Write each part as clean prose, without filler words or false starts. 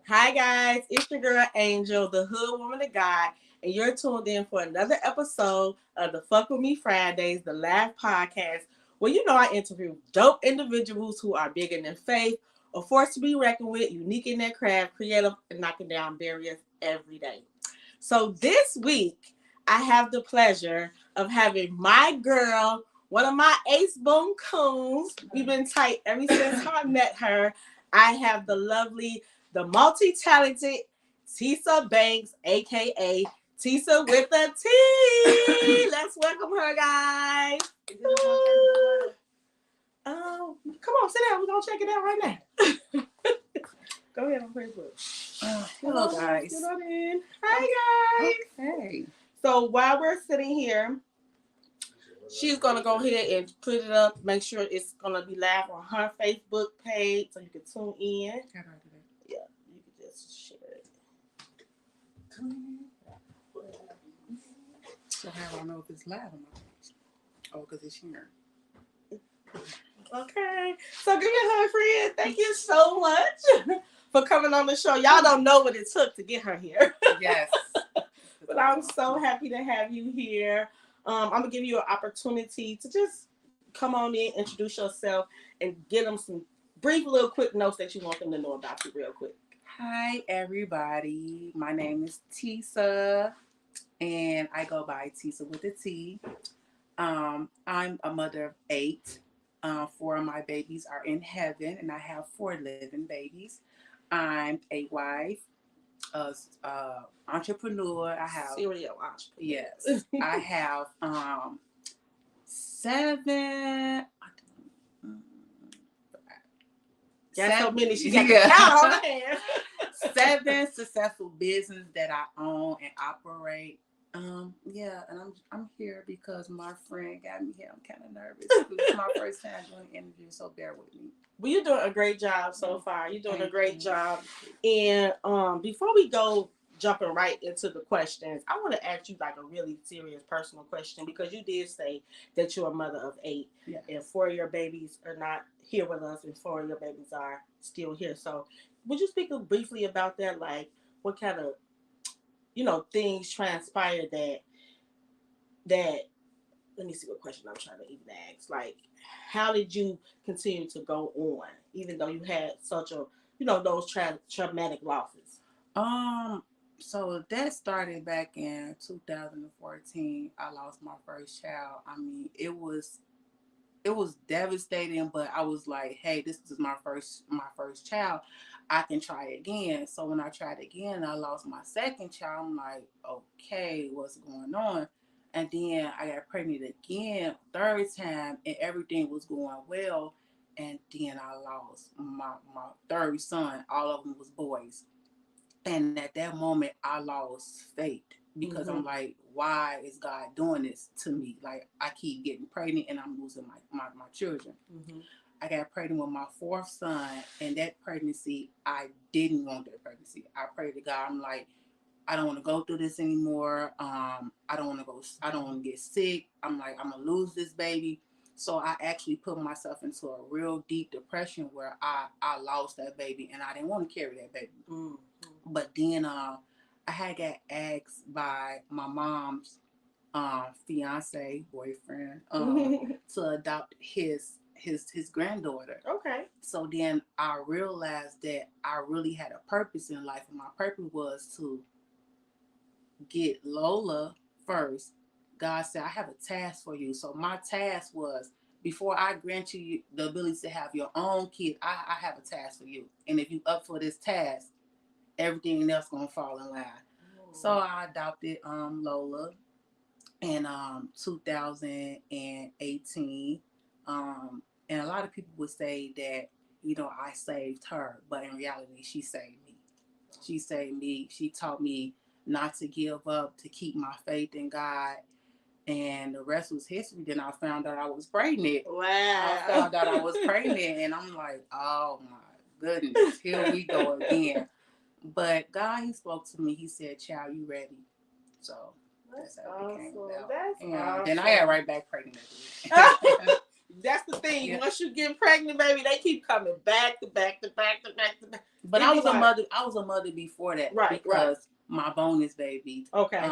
Hi guys, it's your girl Angel, the hood woman of God, and you're tuned in for another episode of the Fuck With Me Fridays, the Laugh Podcast, where I interview dope individuals who are bigger than faith, or forced to be reckoned with, unique in their craft, creative, and knocking down barriers every day. So this week, I have the pleasure of having my girl, one of my ace boom coons. We've been tight ever since I met her. I have the multi-talented Tisa Banks, aka Tisa with a T. Let's welcome her, guys. Come on, sit down. We're gonna check it out right now. Go ahead on Facebook. Hello, guys. Get on in. Hi, guys. Okay. So while we're sitting here, she's gonna go ahead and put it up. Make sure it's gonna be live on her Facebook page, so you can tune in. Yeah, you can just share it. So how do I know if it's live or not? Oh, because it's here. Okay. So give me her friend. Thank you so much for coming on the show. Y'all don't know what it took to get her here. Yes. But I'm so happy to have you here. I'm gonna give you an opportunity to just come on in, introduce yourself, and give them some brief little quick notes that you want them to know about you real quick. Hi, everybody. My name is Tisa, and I go by Tisa with a T. I'm a mother of 8. 4 of my babies are in heaven, and I have 4 living babies. I'm a wife, entrepreneur. I have serial entrepreneur. Yes, I have 7. Got so many. She got to count on her hand. 7 successful businesses that I own and operate. And I'm here because my friend got me here. I'm kind of nervous. It's my first time doing an interview, so bear with me. Well, you're doing a great job so far. You're doing a great job. And before we go jumping right into the questions, I want to ask you like a really serious personal question, because you did say that you're a mother of 8, and 4 of your babies are not here with us, and 4 of your babies are still here. So would you speak briefly about that? Like what kind of things transpired that let me see what question I'm trying to even ask. Like, how did you continue to go on, even though you had such a, those traumatic losses? So that started back in 2014. I lost my first child. I mean, it was devastating, but I was like, hey, this is my first child. I can try again. So when I tried again, I lost my second child. I'm like, okay, what's going on? And then I got pregnant again, 3rd time, and everything was going well. And then I lost my 3rd son. All of them was boys. And at that moment, I lost faith, because I'm like, why is God doing this to me? Like, I keep getting pregnant and I'm losing my children. I got pregnant with my 4th son, and that pregnancy, I didn't want that pregnancy. I prayed to God. I'm like, I don't want to go through this anymore. I don't want to get sick. I'm like, I'm going to lose this baby. So I actually put myself into a real deep depression where I lost that baby, and I didn't want to carry that baby. But then I had got asked by my mom's fiance, boyfriend, to adopt his granddaughter. Okay. So then I realized that I really had a purpose in life, and my purpose was to get Lola first. God said, I have a task for you. So my task was, before I grant you the ability to have your own kid, I have a task for you. And if you up for this task, everything else gonna fall in line. So I adopted Lola in 2018. And a lot of people would say that, I saved her, but in reality, she saved me. She saved me. She taught me not to give up, to keep my faith in God. And the rest was history. Then I found out I was pregnant. Wow. I found out I was pregnant, and I'm like, oh my goodness, here we go again. But God, He spoke to me. He said, child, you ready? So that's how it came about. That's awesome. Then I got right back pregnant. That's the thing. Yeah. Once you get pregnant, baby, they keep coming back to back to back to back to back. But I was a mother. I was a mother before that, right? Because my bonus baby, okay,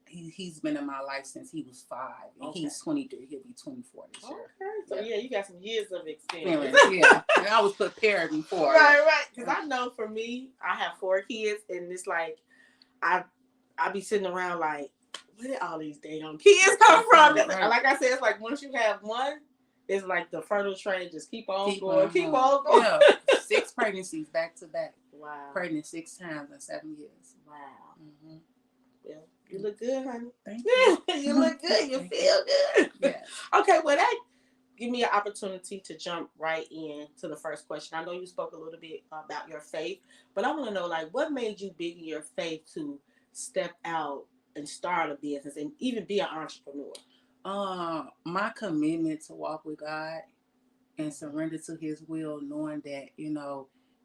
he's been in my life since he was 5, and he's 23. He'll be 24 this year. Okay, so yeah, you got some years of experience. Yeah, and I was prepared before. Right. Because I know for me, I have 4 kids, and it's like I be sitting around like, where did all these damn kids come from? Right. Like I said, it's like once you have one, it's like the fertile train just keep on going. Yeah, 6 pregnancies back to back. Wow. Pregnant 6 times in 7 years. Wow. Mm-hmm. Well, you look good, honey. Thank you. You look good. You feel good. Yes. Okay, well that give me an opportunity to jump right in to the first question. I know you spoke a little bit about your faith, but I want to know, like, what made you big in your faith to step out and start a business and even be an entrepreneur? My commitment to walk with God and surrender to His will, knowing that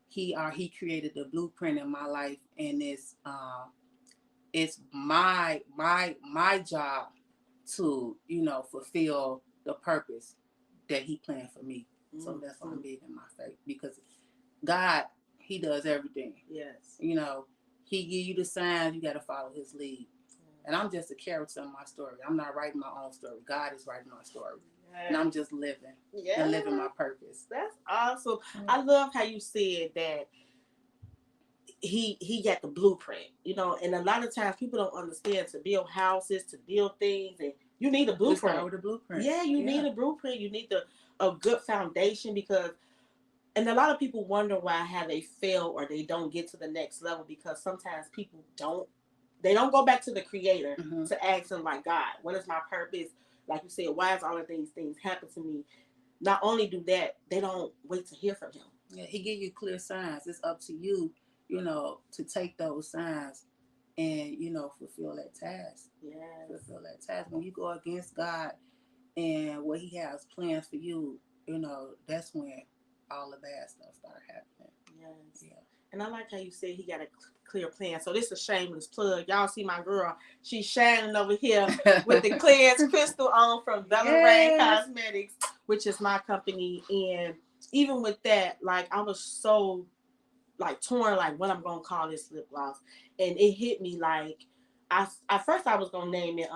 He created the blueprint in my life, and it's my job to fulfill the purpose that He planned for me. Mm-hmm. So that's why I'm big in my faith, because God, He does everything. Yes. He give you the signs, you got to follow His lead. And I'm just a character in my story. I'm not writing my own story. God is writing my story. Yes. And I'm just living and living my purpose. That's awesome. Mm-hmm. I love how you said that he got the blueprint, and a lot of times people don't understand, to build houses, to build things, and you need a blueprint. With a blueprint. Yeah, you need a blueprint. You need a good foundation, because and a lot of people wonder how they fail or they don't get to the next level, because sometimes people don't go back to the creator to ask him, like, God, what is my purpose? Like you said, why is all of these things happen to me? Not only do that, they don't wait to hear from him. Yeah, he give you clear signs. It's up to you, to take those signs and, fulfill that task. Yeah. Fulfill that task. When you go against God and what He has plans for you, that's when all the bad stuff start happening. Yes. Yeah. And I like how you said He got a clear plan. So this is a shameless plug. Y'all see my girl. She's shining over here with the clear crystal on from Bella Rain Cosmetics, which is my company. And even with that, like, I was so like torn, like, what I'm gonna call this lip gloss. And it hit me like at first I was gonna name it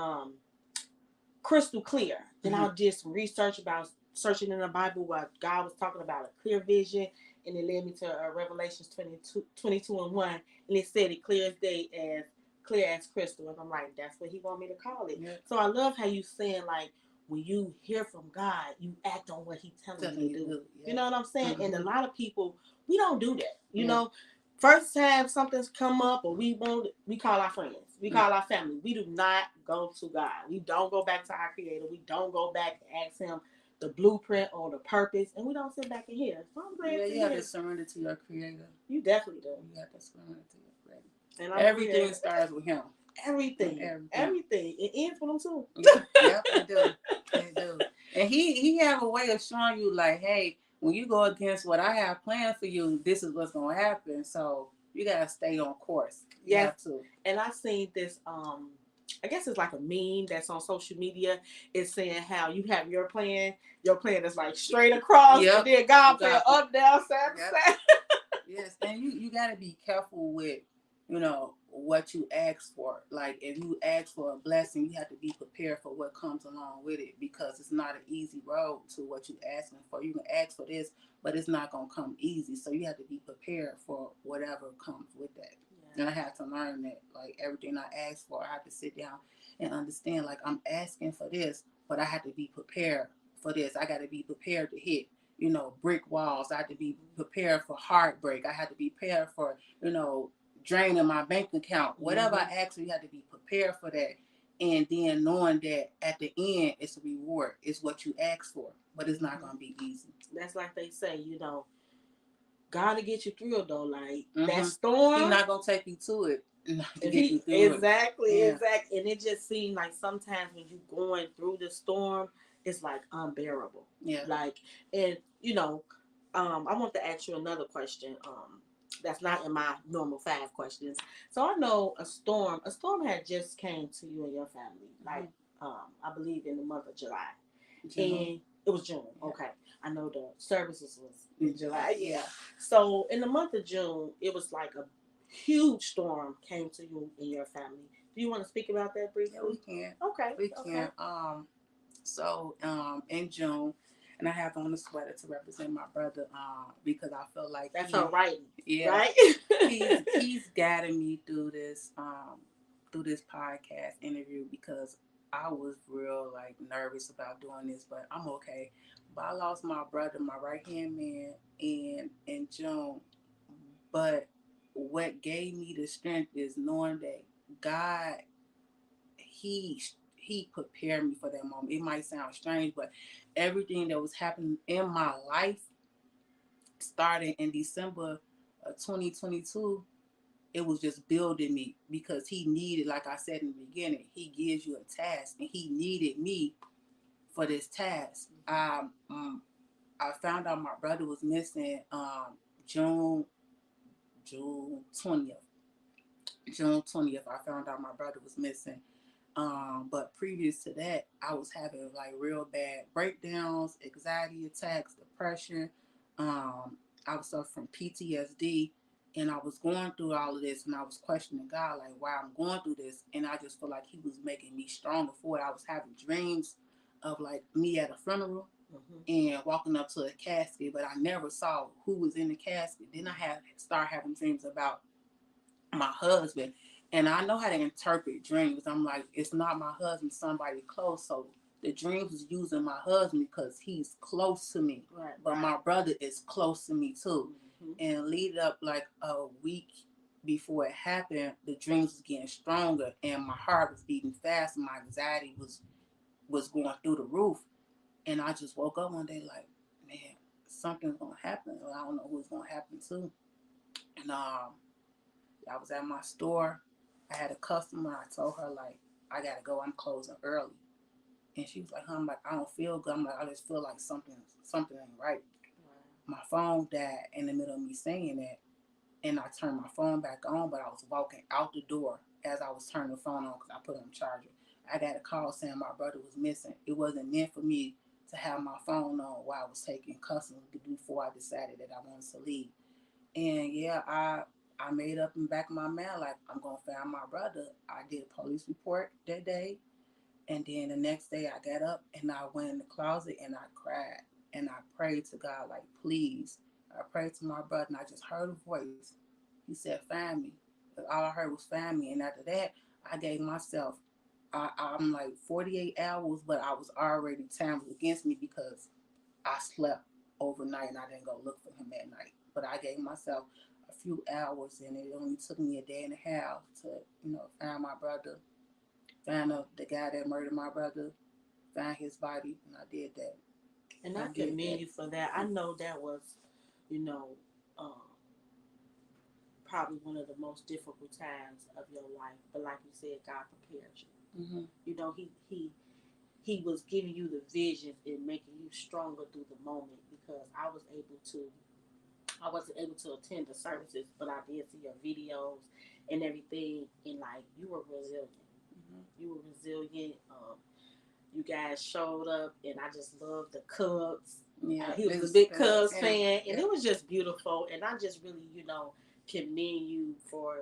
Crystal Clear. Then I'll just research about searching in the Bible what God was talking about, a clear vision, and it led me to Revelations 22:1, and it said it clear as day, as clear as crystal. And I'm like, that's what He want me to call it. Yeah. So I love how you saying, like, when you hear from God, you act on what He's telling you to do. Yeah. You know what I'm saying? Mm-hmm. And a lot of people, we don't do that. You know, first time something's come up, or we call our friends. We call our family. We do not go to God. We don't go back to our Creator. We don't go back and ask Him the blueprint or the purpose, and we don't sit back and hear. So I'm glad you have to surrender to your Creator. You definitely do. You have to surrender to your Creator. And everything starts with Him. Everything. It ends with Him too. Yeah, they do. And he have a way of showing you, like, hey, when you go against what I have planned for you, this is what's gonna happen. So you gotta stay on course. You have to. And I seen this. I guess it's like a meme that's on social media. It's saying how you have your plan. Your plan is like straight across, and then God plan up, down, side to side. Yes, and you got to be careful with, what you ask for. Like, if you ask for a blessing, you have to be prepared for what comes along with it, because it's not an easy road to what you're asking for. You can ask for this, but it's not going to come easy. So you have to be prepared for whatever comes with that. Yeah. And I had to learn that, like, everything I asked for, I had to sit down and understand, like, I'm asking for this, but I had to be prepared for this. I got to be prepared to hit, brick walls. I had to be prepared for heartbreak. I had to be prepared for, draining my bank account. Whatever I ask for, you have to be prepared for that. And then knowing that at the end, it's a reward. It's what you ask for, but it's not going to be easy. That's like they say, God will get you through it, though. Like, that storm. He's not going to take you to it. Exactly. And it just seems like sometimes when you're going through the storm, it's like unbearable. Yeah. Like, and I want to ask you another question. That's not in my normal 5 questions. So I know a storm had just came to you and your family, like I believe in the month of July. And It was June. Yeah. Okay. I know the services was in July. Yeah. Yeah. So in the month of June, it was like a huge storm came to you and your family. Do you want to speak about that Yeah, we briefly? can. Okay. We Okay. can. So in June, and I have on a sweater to represent my brother, because I feel like That's her writing, yeah, right? he's guiding me through this podcast interview because I was real like nervous about doing this, but I'm okay. But I lost my brother, my right hand man, in June. But what gave me the strength is knowing that God, he he prepared me for that moment. It might sound strange, but everything that was happening in my life starting in December of 2022, it was just building me because he needed, like I said in the beginning, he gives you a task and he needed me for this task. I found out my brother was missing June June 20th. June 20th, I found out my brother was missing. But previous to that, I was having like real bad breakdowns, anxiety attacks, depression. I was suffering from PTSD, and I was going through all of this, and I was questioning God, like why I'm going through this, and I just feel like He was making me stronger for it. I was having dreams of like me at a funeral and walking up to a casket, but I never saw who was in the casket. Then I had start having dreams about my husband, and I know how to interpret dreams. I'm like, it's not my husband, somebody close. So the dreams is using my husband because he's close to me, Right. but my brother is close to me too. And lead up like a week before it happened, the dreams was getting stronger and my heart was beating fast and my anxiety was going through the roof. And I just woke up one day like, man, something's gonna happen. I don't know who it's gonna happen to. And I was at my store. I had a customer. I told her like, I gotta go. I'm closing early. And she was like, huh? I'm like, I don't feel good. I'm like, I just feel like something ain't right. My phone died in the middle of me saying that, and I turned my phone back on. But I was walking out the door as I was turning the phone on because I put it on charger. I got a call saying my brother was missing. It wasn't meant for me to have my phone on while I was taking customers before I decided that I wanted to leave. And yeah, I made up in the back of my mind like I'm gonna find my brother. I did a police report that day, and then the next day I got up and I went in the closet and I cried and I prayed to God like, please. I prayed to my brother and I just heard a voice. He said, "Find me." All I heard was "find me," and after that, I gave myself. I'm like 48 hours, but I was already time was against me because I slept overnight and I didn't go look for him that night. But I gave myself a few hours and it only took me a day and a half to, find my brother, find the guy that murdered my brother, find his body, and I did that. And I I did commend that. you for that. I know that was, you know, um, probably one of the most difficult times of your life. But like you said, God prepared you. Mm-hmm. You know, he was giving you the vision and making you stronger through the moment because I wasn't able to attend the services, but I did see your videos and everything, and like you were resilient. Mm-hmm. You were resilient. You guys showed up, and I just loved the Cubs. Yeah, He was a it's big Cubs yeah, fan, and yeah. it was just beautiful. And I just really, commend you for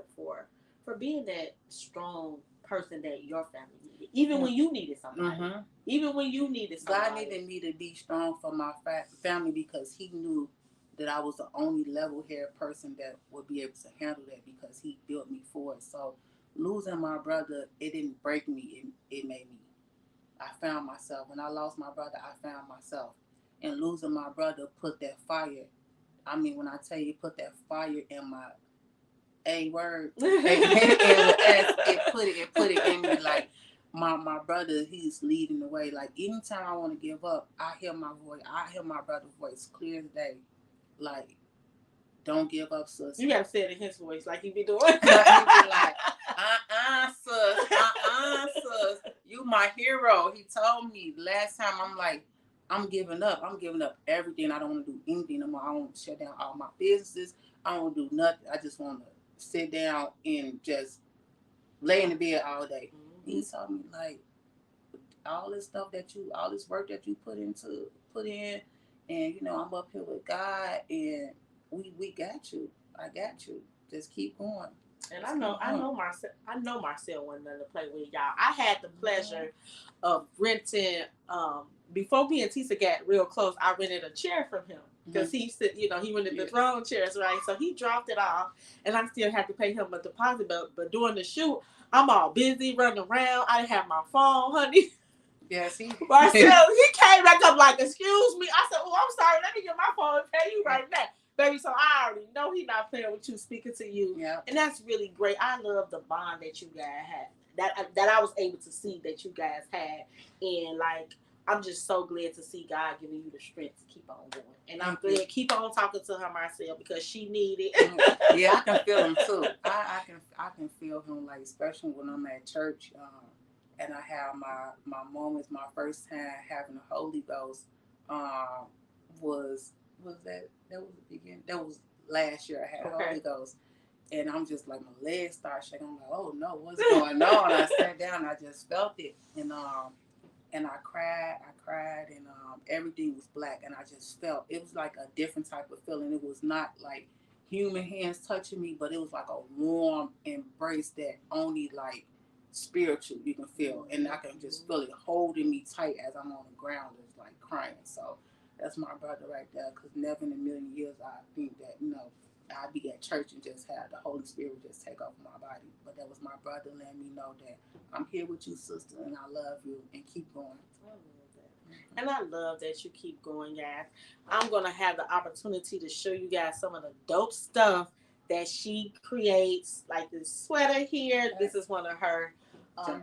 being that strong person that your family needed, even when you needed somebody, Mm-hmm. even when you needed God somebody. needed me to be strong for my family because He knew that I was the only level-headed person that would be able to handle that because He built me for it. So losing my brother, it didn't break me. It made me. I found myself. When I lost my brother, I found myself. And losing my brother put that fire. I mean, when I tell you, put that fire in my A word, it put it in me like my brother, he's leading the way. Like anytime I want to give up, I hear my voice. I hear my brother's voice clear as day. Like, don't give up, sis. You gotta say it in his voice, like he be doing. He be like, sis, sis. You my hero. He told me last time. I'm like, I'm giving up. I'm giving up everything. I don't want to do anything no more. I want to shut down all my businesses. I don't want to do nothing. I just want to sit down and just lay in the bed all day. Mm-hmm. He told me like all this stuff all this work that you put in, and I'm up here with God, and we got you. I got you. Just keep going. And Just keep going. I know Marcel wasn't nothing to play with, y'all. I had the pleasure of renting. Before me and Tisa got real close, I rented a chair from him because he said, he rented the throne chairs, right? So he dropped it off, and I still had to pay him a deposit. But during the shoot, I'm all busy running around. I didn't have my phone, honey. Yes, he. Marcel, he came back up like, "Excuse me." I said, "Oh, I'm sorry. Let me get my phone and pay you right now." Baby, so I already know he's not playing with you, speaking to you. Yeah. And that's really great. I love the bond that you guys had. That I was able to see that you guys had. And like, I'm just so glad to see God giving you the strength to keep on going. And I'm glad keep on talking to her, Marcel, because she needed it. Yeah, I can feel him too. I can feel him, like, especially when I'm at church, and I have my moments. My first time having the Holy Ghost was that was the beginning. That was last year. I had the Holy Ghost, and I'm just like, my legs start shaking. I'm like, oh no, what's going on? I sat down, and I just felt it, and I cried, and everything was black, and I just felt it was like a different type of feeling. It was not like human hands touching me, but it was like a warm embrace that only like spiritual you can feel, and I can just feel it holding me tight as I'm on the ground, just like crying. So that's my brother right there, because never in a million years I think that I'd be at church and just have the Holy Spirit just take over my body. But that was my brother letting me know that I'm here with you, sister, and I love you, and keep going. I love that. And I love that you keep going, guys. I'm going to have the opportunity to show you guys some of the dope stuff that she creates, like this sweater here. This is one of her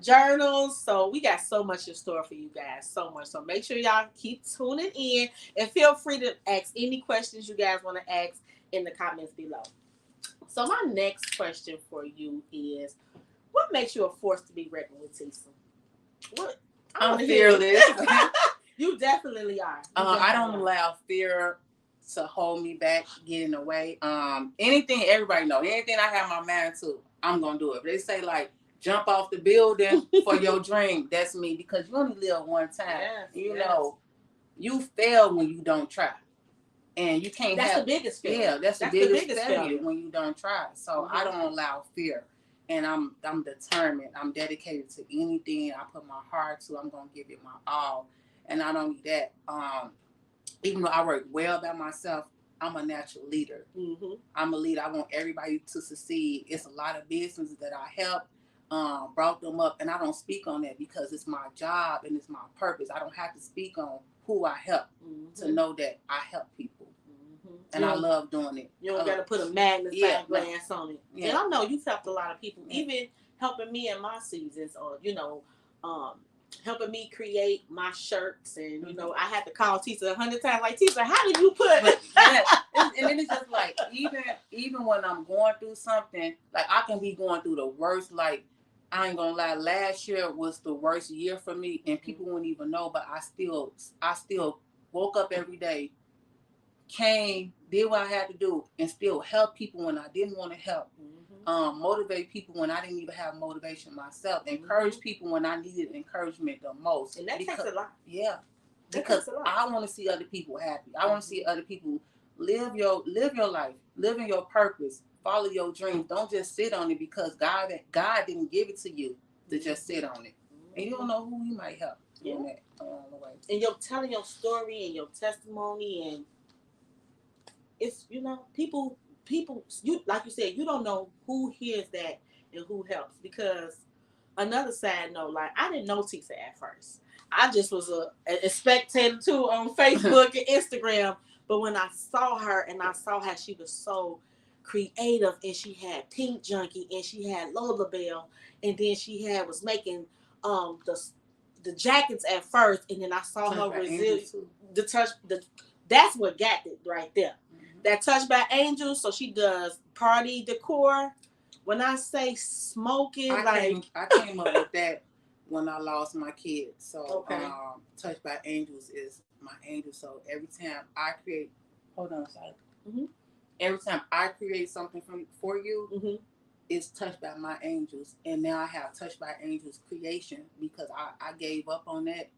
journals. So we got so much in store for you guys, so much. So make sure y'all keep tuning in, and feel free to ask any questions you guys want to ask in the comments below. So my next question for you is, what makes you a force to be reckoned with, Tisa? What? I'm fearless. You definitely are. I don't allow fear to hold me back, get in the way. Anything, everybody know, anything I have my mind to, I'm gonna do it. If they say like jump off the building for your dream, that's me, because you only live one time. Yes, know, you fail when you don't try. And you can't that's the biggest failure. Yeah, that's the biggest failure when you don't try. So I don't allow fear. And I'm determined. I'm dedicated to anything I put my heart to. I'm gonna give it my all. And not only that, even though I work well by myself, I'm a natural leader. I'm a leader. I want everybody to succeed. It's a lot of businesses that I help, brought them up, and I don't speak on that because it's my job and it's my purpose. I don't have to speak on who I help to know that I help people. And I love doing it. You don't got to put a magnifying glass on it. Yeah. And I know you've helped a lot of people, even helping me in my seasons, or helping me create my shirts. And I had to call Tisa 100 times, like, Tisa, how did you put? And then it's just like, even when I'm going through something, like I can be going through the worst. Like, I ain't gonna lie, last year was the worst year for me, and people wouldn't even know. But I still woke up every day, came, did what I had to do, and still help people when I didn't want to help. Motivate people when I didn't even have motivation myself. Encourage people when I needed encouragement the most. And that takes a lot. Yeah. Because I want to see other people happy. I want to see other people live your life, live in your purpose, follow your dreams. Don't just sit on it because God didn't give it to you to just sit on it. And you don't know who you might help doing that along the way. And you're telling your story and your testimony, and it's people, you, like you said, you don't know who hears that and who helps. Because another side note, like, I didn't know Tisa at first. I just was a spectator too on Facebook and Instagram. But when I saw her and I saw how she was so creative, and she had Pink Junkie, and she had Lola Bell, and then she was making the jackets at first, and then I saw her resilience, that's what got it right there. That Touched by Angels. So she does party decor. When I say smoking, I came up with that when I lost my kids. So Touched by Angels is my angel. So every time I create, hold on a second. Every time I create something for you, it's Touched by my angels. And now I have Touched by Angels creation, because I gave up on that.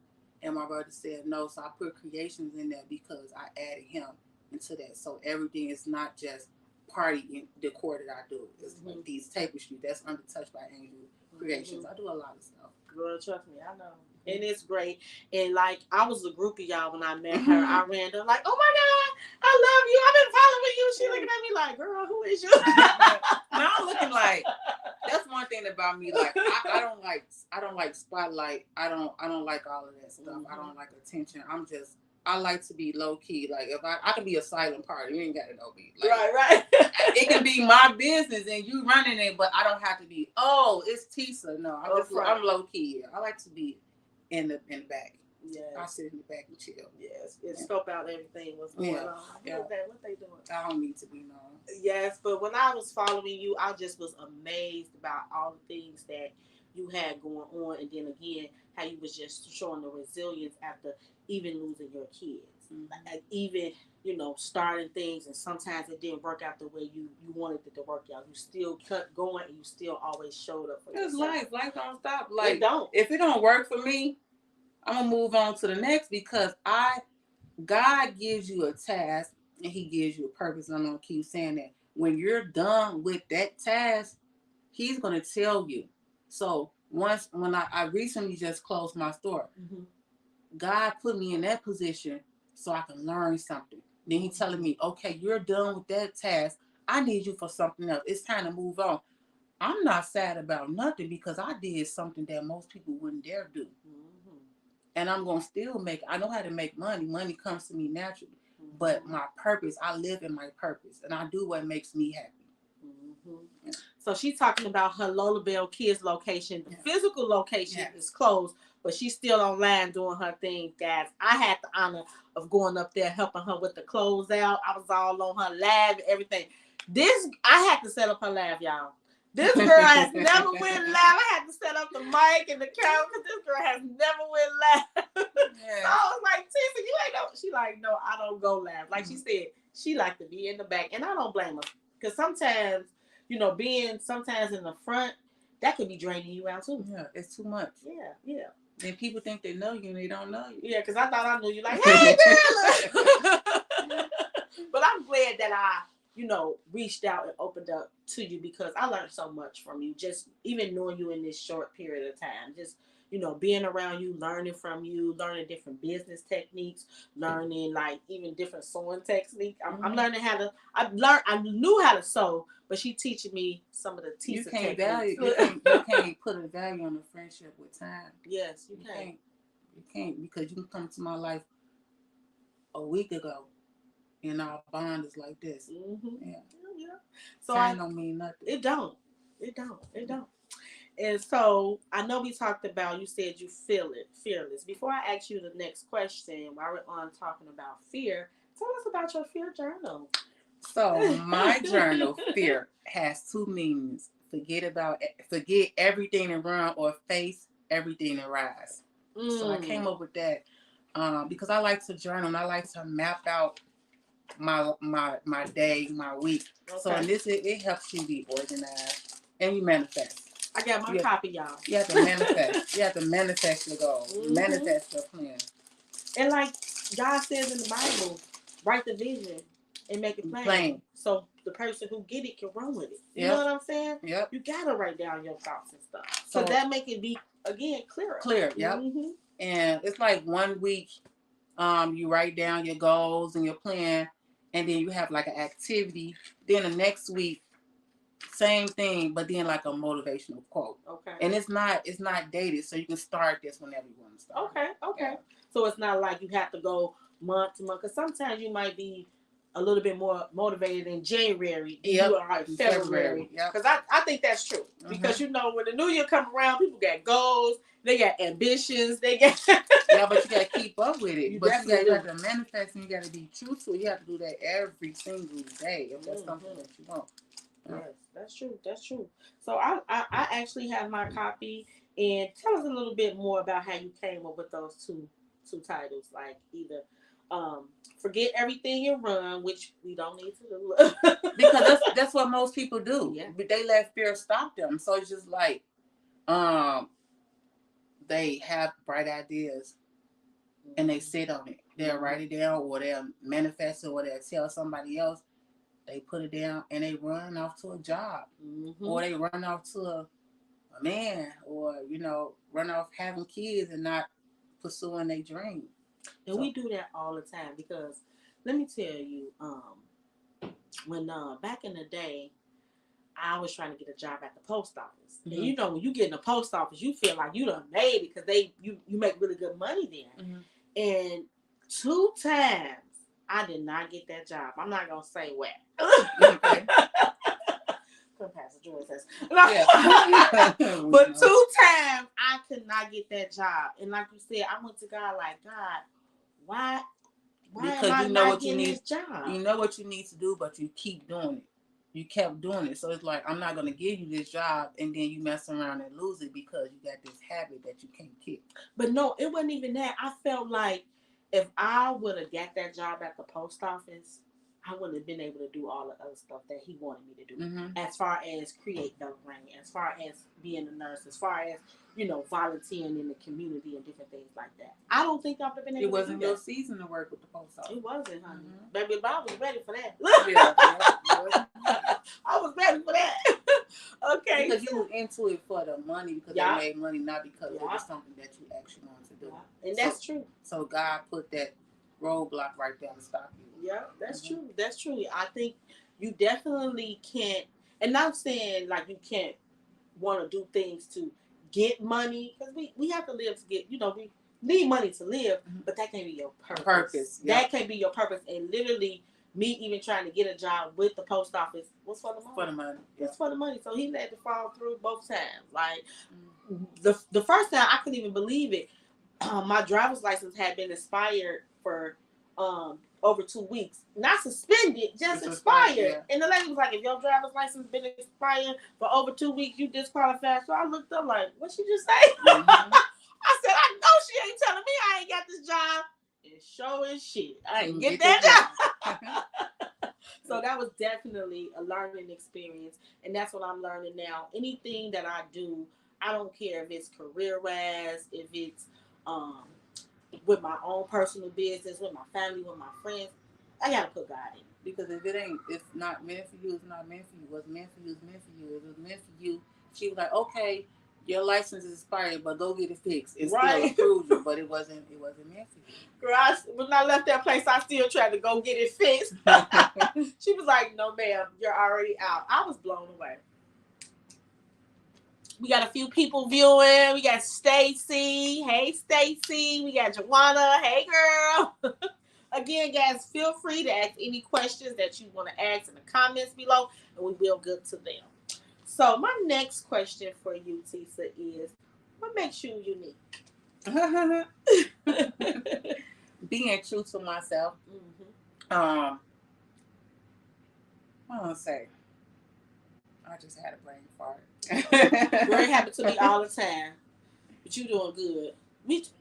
And my brother said no, so I put creations in there because I added him into that. So everything is not just party decor that I do. It's like these tapestry that's undertouched by Angel Creations. I do a lot of stuff. Girl, trust me, I know. And it's great. And like, I was a groupie, y'all, when I met her. I ran up like, oh my God, I love you. I've been following you. She looking at me like, girl, who is you? Now I'm looking like, that's one thing about me. Like, I don't like spotlight. I don't like all of that stuff. I don't like attention. I like to be low key. Like, if I can be a silent party, you ain't got to know me. Like, right. It can be my business and you running it, but I don't have to be. Oh, it's Tisa. No, I'm low key. I like to be in the back. Yes. I sit in the back and chill. Yes, and scope out everything what's going on. Yeah. What they doing? I don't need to be known. Yes, but when I was following you, I just was amazed about all the things that you had going on, and then again, how you was just showing the resilience after even losing your kids, like even starting things, and sometimes it didn't work out the way you wanted it to work out. You still kept going, and you still always showed up for yourself. Life don't stop. Like, it don't. If it don't work for me, I'm gonna move on to the next because God gives you a task and He gives you a purpose. And I'm gonna keep saying that. When you're done with that task, He's gonna tell you. So when I recently just closed my store, God put me in that position so I can learn something. Then He telling me, okay, you're done with that task. I need you for something else. It's time to move on. I'm not sad about nothing because I did something that most people wouldn't dare do. And I'm going to still I know how to make money. Money comes to me naturally. But my purpose, I live in my purpose. And I do what makes me happy. Yeah. So she's talking about her Lola Bell Kids location. The physical location is closed, but she's still online doing her thing, guys. I had the honor of going up there, helping her with the closeout. I was all on her live and everything. I had to set up her live, y'all. This girl has never went live. I had to set up the mic and the camera because this girl has never went live. So I was like, Tisa, you ain't know. She like, no, I don't go live. Like she said, she like to be in the back. And I don't blame her. Because sometimes, being sometimes in the front, that could be draining you out too. Yeah, it's too much. Yeah. And people think they know you and they don't know you. Yeah, because I thought I knew you. Like, hey, girl. But I'm glad that I reached out and opened up to you because I learned so much from you. Just even knowing you in this short period of time. Just, being around you, learning from you, learning different business techniques, learning like even different sewing techniques. I'm learning how to, I knew how to sew, but she teaching me some of the Tisa techniques. You can't put a value on a friendship with time. Yes, you can't. You can't because you can come to my life a week ago. And our bond is like this. Yeah. So time don't mean nothing. It don't. And so I know we talked about, you said you feel it, fearless. Before I ask you the next question, while we're on talking about fear, tell us about your fear journal. So my journal, fear, has two meanings. Forget everything and run, or face everything and rise. So I came up with that because I like to journal and I like to map out my day, my week. Okay. So in this, it helps you be organized and you manifest. I got my copy, y'all. You have to manifest. You have to manifest your goal. Manifest your plan. And like God says in the Bible, write the vision and make it plain. So the person who get it can run with it. You know what I'm saying? Yep. You gotta write down your thoughts and stuff. So that make it be again clearer. Yep. And it's like 1 week, you write down your goals and your plan, and then you have like an activity. Then the next week, same thing, but then like a motivational quote. Okay. And it's not dated, so you can start this whenever you want to start. Okay. Yeah. So it's not like you have to go month to month, because sometimes you might be a little bit more motivated in January than you are in February. Because I think that's true. Because when the new year come around, people got goals, they got ambitions, they got but you gotta keep up with it. You have to manifest and you gotta be truthful. You have to do that every single day if that's something that you want. Yes, that's true. So I actually have my copy, and tell us a little bit more about how you came up with those two titles, like either forget everything and run, which we don't need to do. Because that's what most people do. Yeah. But they let fear stop them. So it's just like they have bright ideas, and they sit on it. They'll write it down, or they'll manifest it, or they'll tell somebody else. They put it down and they run off to a job, or they run off to a man, or run off having kids and not pursuing their dream. And we do that all the time because let me tell you, when back in the day, I was trying to get a job at the post office. And when you get in the post office, you feel like you done made it because you make really good money there. And 2 times I did not get that job. I'm not gonna say where. Okay. But 2 times I could not get that job. And like you said, I went to God like, God, why because am I not getting this job? You know what you need to do, but you keep doing it. You kept doing it. So it's like, I'm not going to give you this job, and then you mess around and lose it because you got this habit that you can't kick. But no, it wasn't even that. I felt like if I would have got that job at the post office, I wouldn't have been able to do all the other stuff that he wanted me to do. As far as create the ring, as far as being a nurse, as far as, volunteering in the community and different things like that. I don't think I've been able to do that. It wasn't your season to work with the post office. It wasn't, honey. Baby, but I was ready for that. I was ready for that. Okay. Because you were into it for the money, because they made money, not because it was something that you actually wanted to do. And that's true. So God put that roadblock right there to stop you. Yeah, that's true. That's true. I think you definitely can't, and not saying like you can't want to do things to get money, because we have to live to get, we need money to live, but that can't be your purpose. That can't be your purpose. And literally, me even trying to get a job with the post office was for the money. For the money. It's for the money. So he let it fall through both times. Like the first time, I couldn't even believe it. My driver's license had been expired for over 2 weeks. Not suspended, just expired. Yeah. And the lady was like, if your driver's license been expired for over 2 weeks, you disqualified. So I looked up like, what she just say? I said, I know she ain't telling me I ain't got this job. It sure is shit. I ain't get that job. So that was definitely a learning experience. And that's what I'm learning now. Anything that I do, I don't care if it's career-wise, if it's with my own personal business, with my family, with my friends, I gotta put God in. Because if it's not meant for you, it's not meant for you. What's meant for you is meant for you. If it's meant for you, she was like, okay, your license is expired, but go get it fixed. It still approved you, but it wasn't meant for you. Girl, when I left that place, I still tried to go get it fixed. She was like, no, ma'am, you're already out. I was blown away. We got a few people viewing. We got Stacy. Hey, Stacy. We got Joanna. Hey, girl. Again, guys, feel free to ask any questions that you want to ask in the comments below, and we will get to them. So my next question for you, Tisa, is what makes you unique? Being true to myself. I want to say, I just had a brain fart. Brain happens to me all the time, but you're doing good.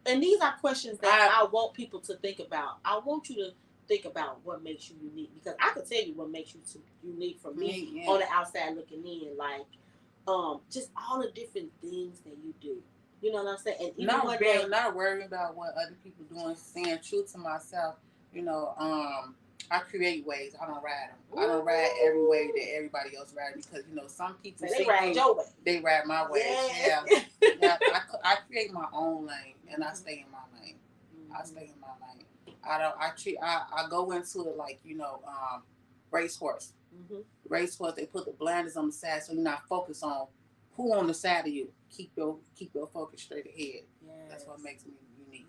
And these are questions that I want people to think about. I want you to think about what makes you unique, because I can tell you what makes you unique for me on the outside looking in, like just all the different things that you do. You know what I'm saying? And even not worrying about what other people doing, staying true to myself. I create ways. I don't ride them. I don't ride every way that everybody else rides, because some people they ride your way. They ride my way. Yeah. I create my own lane, and I stay in my lane. I stay in my lane. I go into it like racehorse. Racehorse. They put the blinders on the side, so you're not focused on who on the side of you. Keep your focus straight ahead. Yes. That's what makes me unique.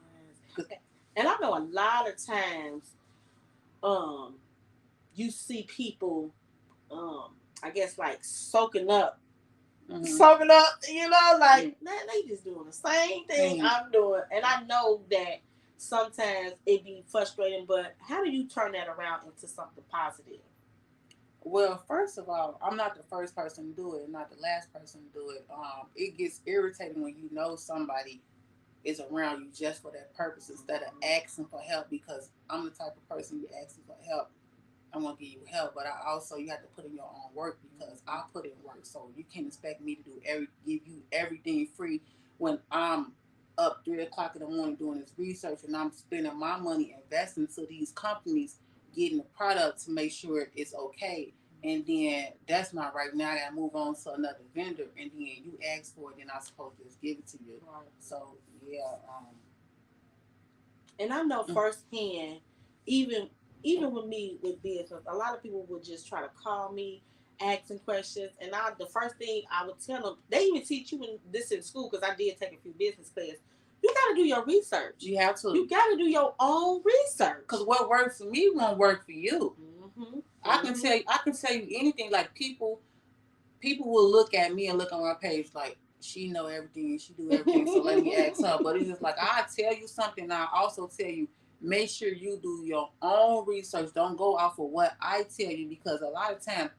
Yes. And I know a lot of times, you see people, I guess like soaking up, like, man, they just doing the same thing I'm doing. And I know that sometimes it be frustrating, but how do you turn that around into something positive? Well, first of all, I'm not the first person to do it, not the last person to do it. It gets irritating when you know somebody is around you just for that purpose, instead of asking for help, because I'm the type of person you asking for help. I want to give you help, but you have to put in your own work, because I put in work. So you can't expect me to give you everything free when I'm up 3 o'clock in the morning doing this research, and I'm spending my money investing to these companies, getting the product to make sure it's okay. And then that's not right. Now I gotta move on to another vendor, and then you ask for it, then I'm supposed to just give it to you. Right. So yeah. And I know firsthand, even even with me with business, a lot of people would just try to call me, asking questions, and the first thing I would tell them, they even teach you in school because I did take a few business classes. You got to do your research. You have to. You got to do your own research. Because what works for me won't work for you. Mm-hmm. I can tell you. I can tell you anything. Like people will look at me and look on my page like she know everything, she do everything, so let me ask her. But it's just like I tell you something, and I also tell you make sure you do your own research. Don't go off of what I tell you, because a lot of times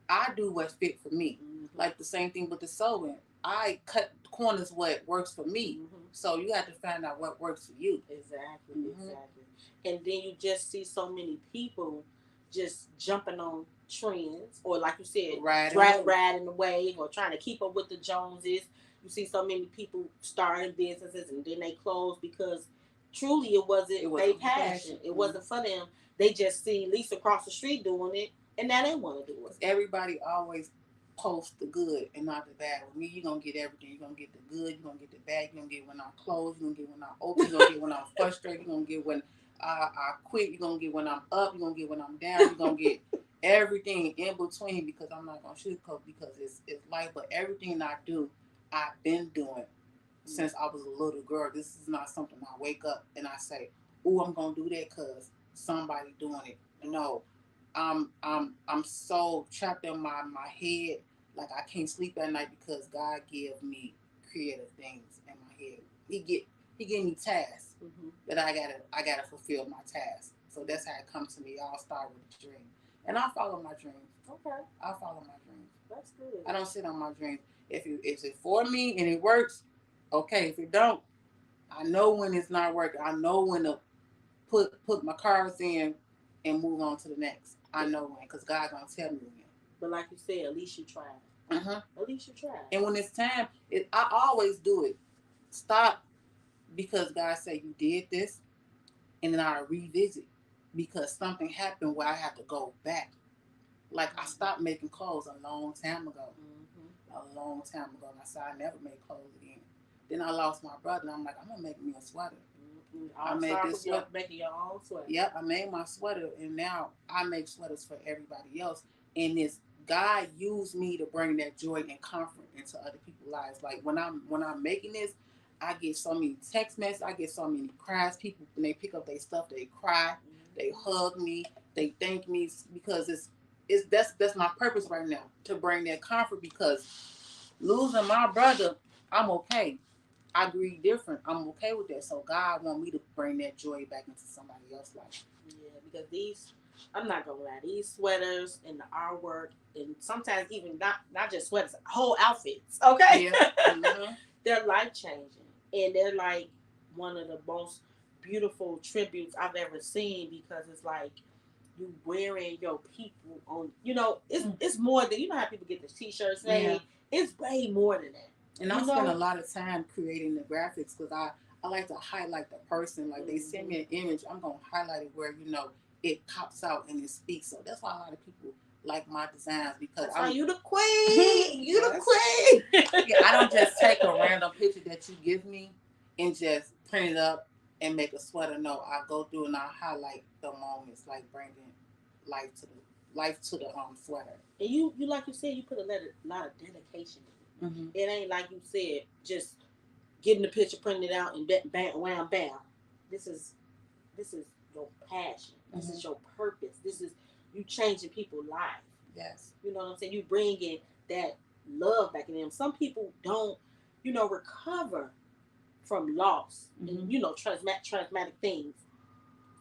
I do what's fit for me. Mm-hmm. Like the same thing with the sewing. I cut corners what works for me. Mm-hmm. So you have to find out what works for you. Exactly, exactly. And then you just see so many people just jumping on trends, or like you said, riding the wave, or trying to keep up with the Joneses. You see so many people starting businesses and then they close because truly it wasn't their passion. It wasn't for them. They just see Lisa across the street doing it, and now they want to do it. Everybody always post the good and not the bad. With me, you're going to get everything. You're going to get the good, you're going to get the bad, you're going to get when I'm closed, you're going to get when I'm open, you're going to get when I'm frustrated, you're going to get when I quit, you're going to get when I'm up, you're going to get when I'm down, you're going to get everything in between, because I'm not going to sugarcoat, because it's life. But everything I do, I've been doing since I was a little girl. This is not something I wake up and I say, oh, I'm going to do that because somebody doing it. No. I'm so trapped in my head, like I can't sleep at night, because God give me creative things in my head. He give me tasks that I gotta fulfill my tasks. So that's how it comes to me. I'll start with a dream, and I follow my dreams. Okay, I follow my dreams. That's good. I don't sit on my dreams. If it's for me and it works, okay. If it don't, I know when it's not working. I know when to put my cards in and move on to the next. I know when, because God gonna tell me when. But like you said, at least you tried. At least you tried. And when it's time, I always do it. Stop, because God said you did this, and then I revisit, because something happened where I have to go back. Like I stopped making clothes a long time ago. A long time ago, and I said I never made clothes again. Then I lost my brother, and I'm like, I'm gonna make me a sweater. I made this sweater. Making your own sweater. Yep, I made my sweater, and now I make sweaters for everybody else. And this God used me to bring that joy and comfort into other people's lives. Like when I'm making this, I get so many text messages, I get so many cries. People, when they pick up their stuff, they cry, they hug me, they thank me, because that's my purpose right now, to bring that comfort. Because losing my brother, I'm okay. I grieve different. I'm okay with that. So God want me to bring that joy back into somebody else's life. Yeah, because I'm not gonna lie, these sweaters and the artwork, and sometimes even not just sweaters, whole outfits. Okay, yeah. They're life changing, and they're like one of the most beautiful tributes I've ever seen, because it's like you wearing your people on. It's more than, how people get the t-shirts made. Yeah. It's way more than that. And I spend a lot of time creating the graphics, because I like to highlight the person. Like they send me an image, I'm going to highlight it where, it pops out and it speaks. So that's why a lot of people like my designs, because you the queen. You the queen. Yeah, I don't just take a random picture that you give me and just print it up and make a sweater. No, I go through and I highlight the moments, like bringing life to the sweater. And you like you said, you put a lot of dedication in it. It ain't like you said, just getting the picture, printing it out, and bam, wham, bam. This is your passion. This is your purpose. This is you changing people's lives. Yes. You know what I'm saying? You bringing that love back in them. Some people don't, recover from loss and, traumatic things.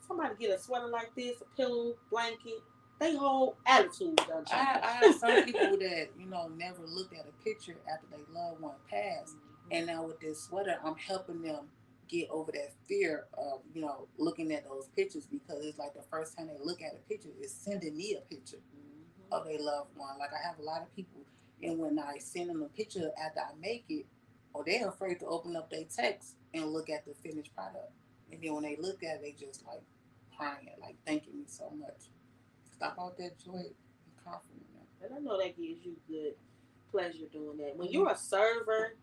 Somebody get a sweater like this, a pillow, blanket, they whole attitude done changed. I have some people that, never looked at a picture after they loved one passed. And now with this sweater, I'm helping them get over that fear of, looking at those pictures, because it's like the first time they look at a picture, it's sending me a picture of their loved one. Like I have a lot of people, and when I send them a picture after I make it, or they're afraid to open up their text and look at the finished product. And then when they look at it, they just like crying, like thanking me so much. Stop out that joy and comfort them. And I know that gives you good pleasure doing that. When Mm-hmm. you're a server,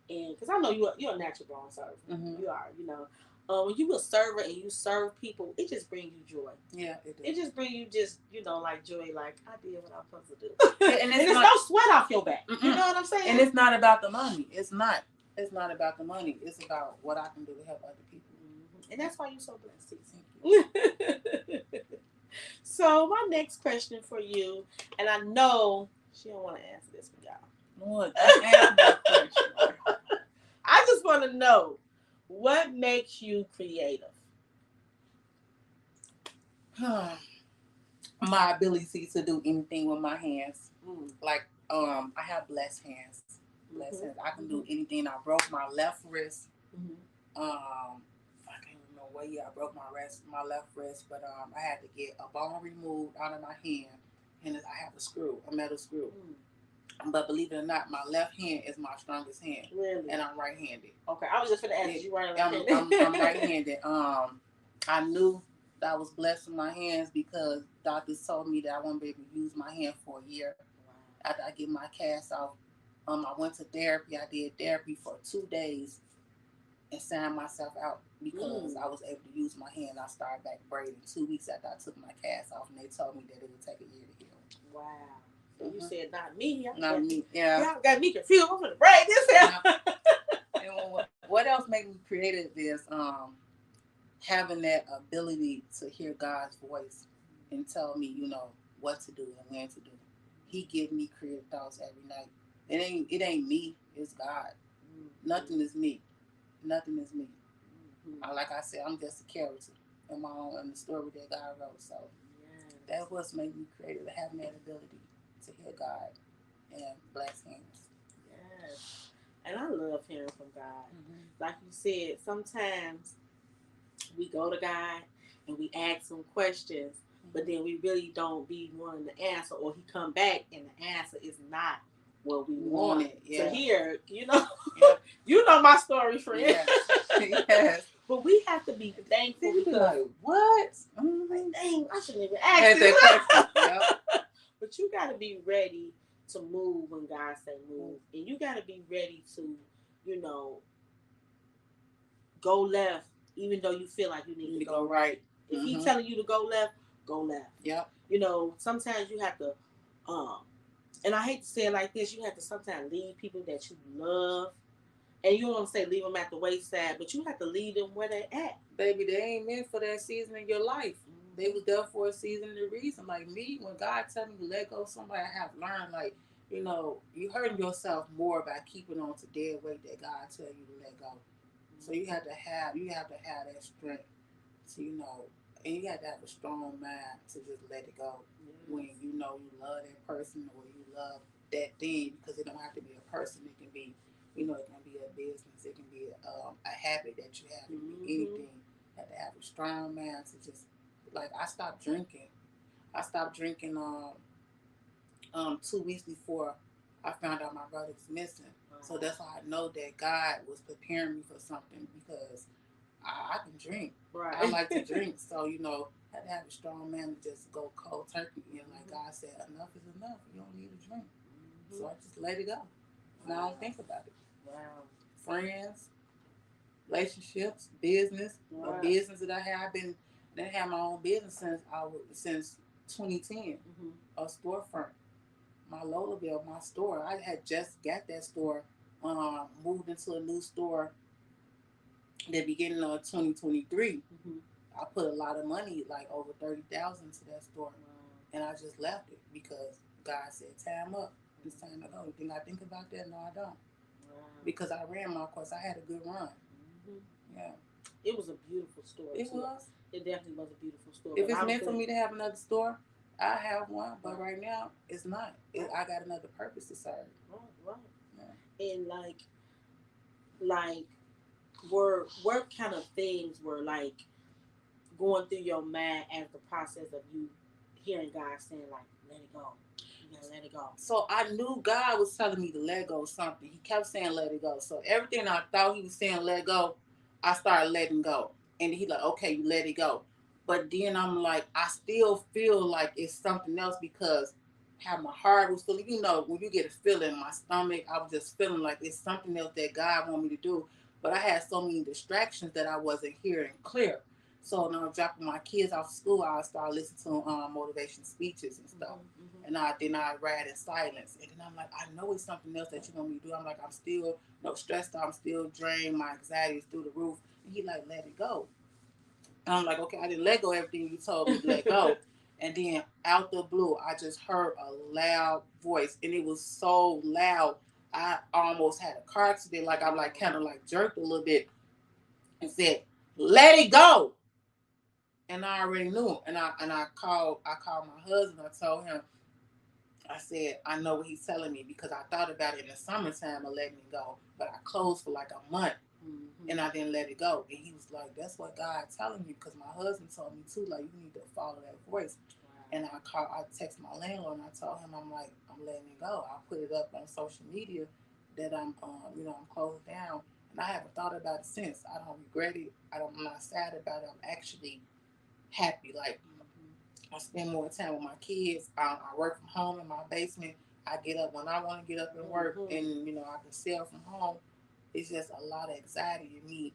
and because I know you're a natural born server, Mm-hmm. you are, you know. When you a server and you serve people, it just brings you joy. Yeah, it does. It just brings you just like joy, like I did what I'm supposed to do, Yeah, and it's no sweat off your back. Mm-mm. You know what I'm saying? And it's not about the money. It's not. It's not about the money. It's about what I can do to help other people. Mm-hmm. And that's why you're so blessed. Thank you. So my next question for you, and I know she don't want to answer this for y'all. Lord, ask me a question. I just want to know what makes you creative. My ability to do anything with my hands. Mm. Like I have blessed hands. Blessed hands. I can do anything. I broke my left wrist. I can't remember what year I broke my left wrist, but I had to get a bone removed out of my hand, and I have a metal screw. But believe it or not, my left hand is my strongest hand. Really? And I'm right-handed. Okay, I was just gonna ask you right-handed. I'm right-handed. I knew that I was blessed with my hands because doctors told me that I wouldn't be able to use my hand for a year. Wow. After I get my cast off, I went to therapy. I did therapy for 2 days and signed myself out because I was able to use my hand. I started back braiding 2 weeks after I took my cast off, and they told me that it would take a year to heal. Wow. So you said not me. Not me. Yeah. Y'all got me confused. I'm gonna braid this hair. And what else made me creative is having that ability to hear God's voice and tell me, what to do and when to do. He give me creative thoughts every night. It ain't me. It's God. Nothing is me. Nothing is me. Like I said, I'm just a character in my own in the story that God wrote. So that's what's made me creative, having that ability to hear God and bless hands. Yes. And I love hearing from God. Like you said, sometimes we go to God and we ask him questions, but then we really don't be wanting to answer, or he come back and the answer is not what we wanted to hear. You know my story, friend. Yes. But we have to be thankful because like, what? Like, dang, I shouldn't even ask this question. But you got to be ready to move when God say move, and you got to be ready to, go left, even though you feel like you need to go right. If he's telling you to go left, go left. Yep. Sometimes you have to, and I hate to say it like this, you have to sometimes leave people that you love. And you don't want to say leave them at the wayside, but you have to leave them where they're at. Baby, they ain't meant for that season in your life. They was there for a season and a reason. Like me, when God tell me to let go of somebody, I have learned, you hurting yourself more by keeping on to dead weight that God tell you to let go. So you have to have that strength to, and you have to have a strong mind to just let it go when you love that person or you love that thing, because it don't have to be a person. It can be, it can be a business. It can be a habit that you have. It can be anything. You have to have a strong mind to just, like, I stopped drinking. I stopped drinking 2 weeks before I found out my brother was missing. So that's why I know that God was preparing me for something, because I can drink. Right. I like to drink. So, I had to have a strong man to just go cold turkey. And like God said, enough is enough. You don't need to drink. So I just let it go. And I don't think about it. Wow. Friends, relationships, business. Wow. The business that I have, I had my own business since 2010. A storefront. My Lolabelle, my store. I had just got that store, moved into a new store the beginning of 2023. I put a lot of money, like over $30,000 to that store, and I just left it because God said, "Time up. It's time to go." You think I think about that? No, I don't. Because I ran my course. I had a good run. Yeah. It was a beautiful store. It was. It definitely was a beautiful store. If it's meant for me to have another store, I have one. But right now, it's not. I got another purpose to serve. Right. Yeah. And what kind of things were like going through your mind as the process of you hearing God saying, like, let it go? And let it go. So I knew God was telling me to let go of something. He kept saying let it go. So everything I thought he was saying let go, I started letting go. And he like, okay, you let it go. But then I'm like, I still feel like it's something else because how my heart was feeling. You know, when you get a feeling in my stomach, I was just feeling like it's something else that God wanted me to do. But I had so many distractions that I wasn't hearing clear. So when I was dropping my kids off school, I started listening to motivation speeches and stuff. Mm-hmm. And I read in silence. And then I'm like, I know it's something else that you want me to do. I'm like, I'm still stressed out. I'm still drained. My anxiety is through the roof. And he like, let it go. And I'm like, okay, I didn't let go of everything you told me to let go. And then out the blue, I just heard a loud voice. And it was so loud, I almost had a car accident. Like I'm like kind of like jerked a little bit and said, let it go. And I already knew. And I called my husband. I told him, I said, I know what he's telling me because I thought about it in the summertime of letting it go. But I closed for like a month. Mm-hmm. And I didn't let it go. And he was like, that's what God's telling you. Because my husband told me too, like, you need to follow that voice. Wow. And I text my landlord and I told him, I'm like, I'm letting it go. I put it up on social media that I'm closed down. And I haven't thought about it since. I don't regret it. I'm not sad about it. I'm actually happy. Like, I spend more time with my kids. I work from home in my basement. I get up when I want to get up and work. Mm-hmm. And, I can sell from home. It's just a lot of anxiety in me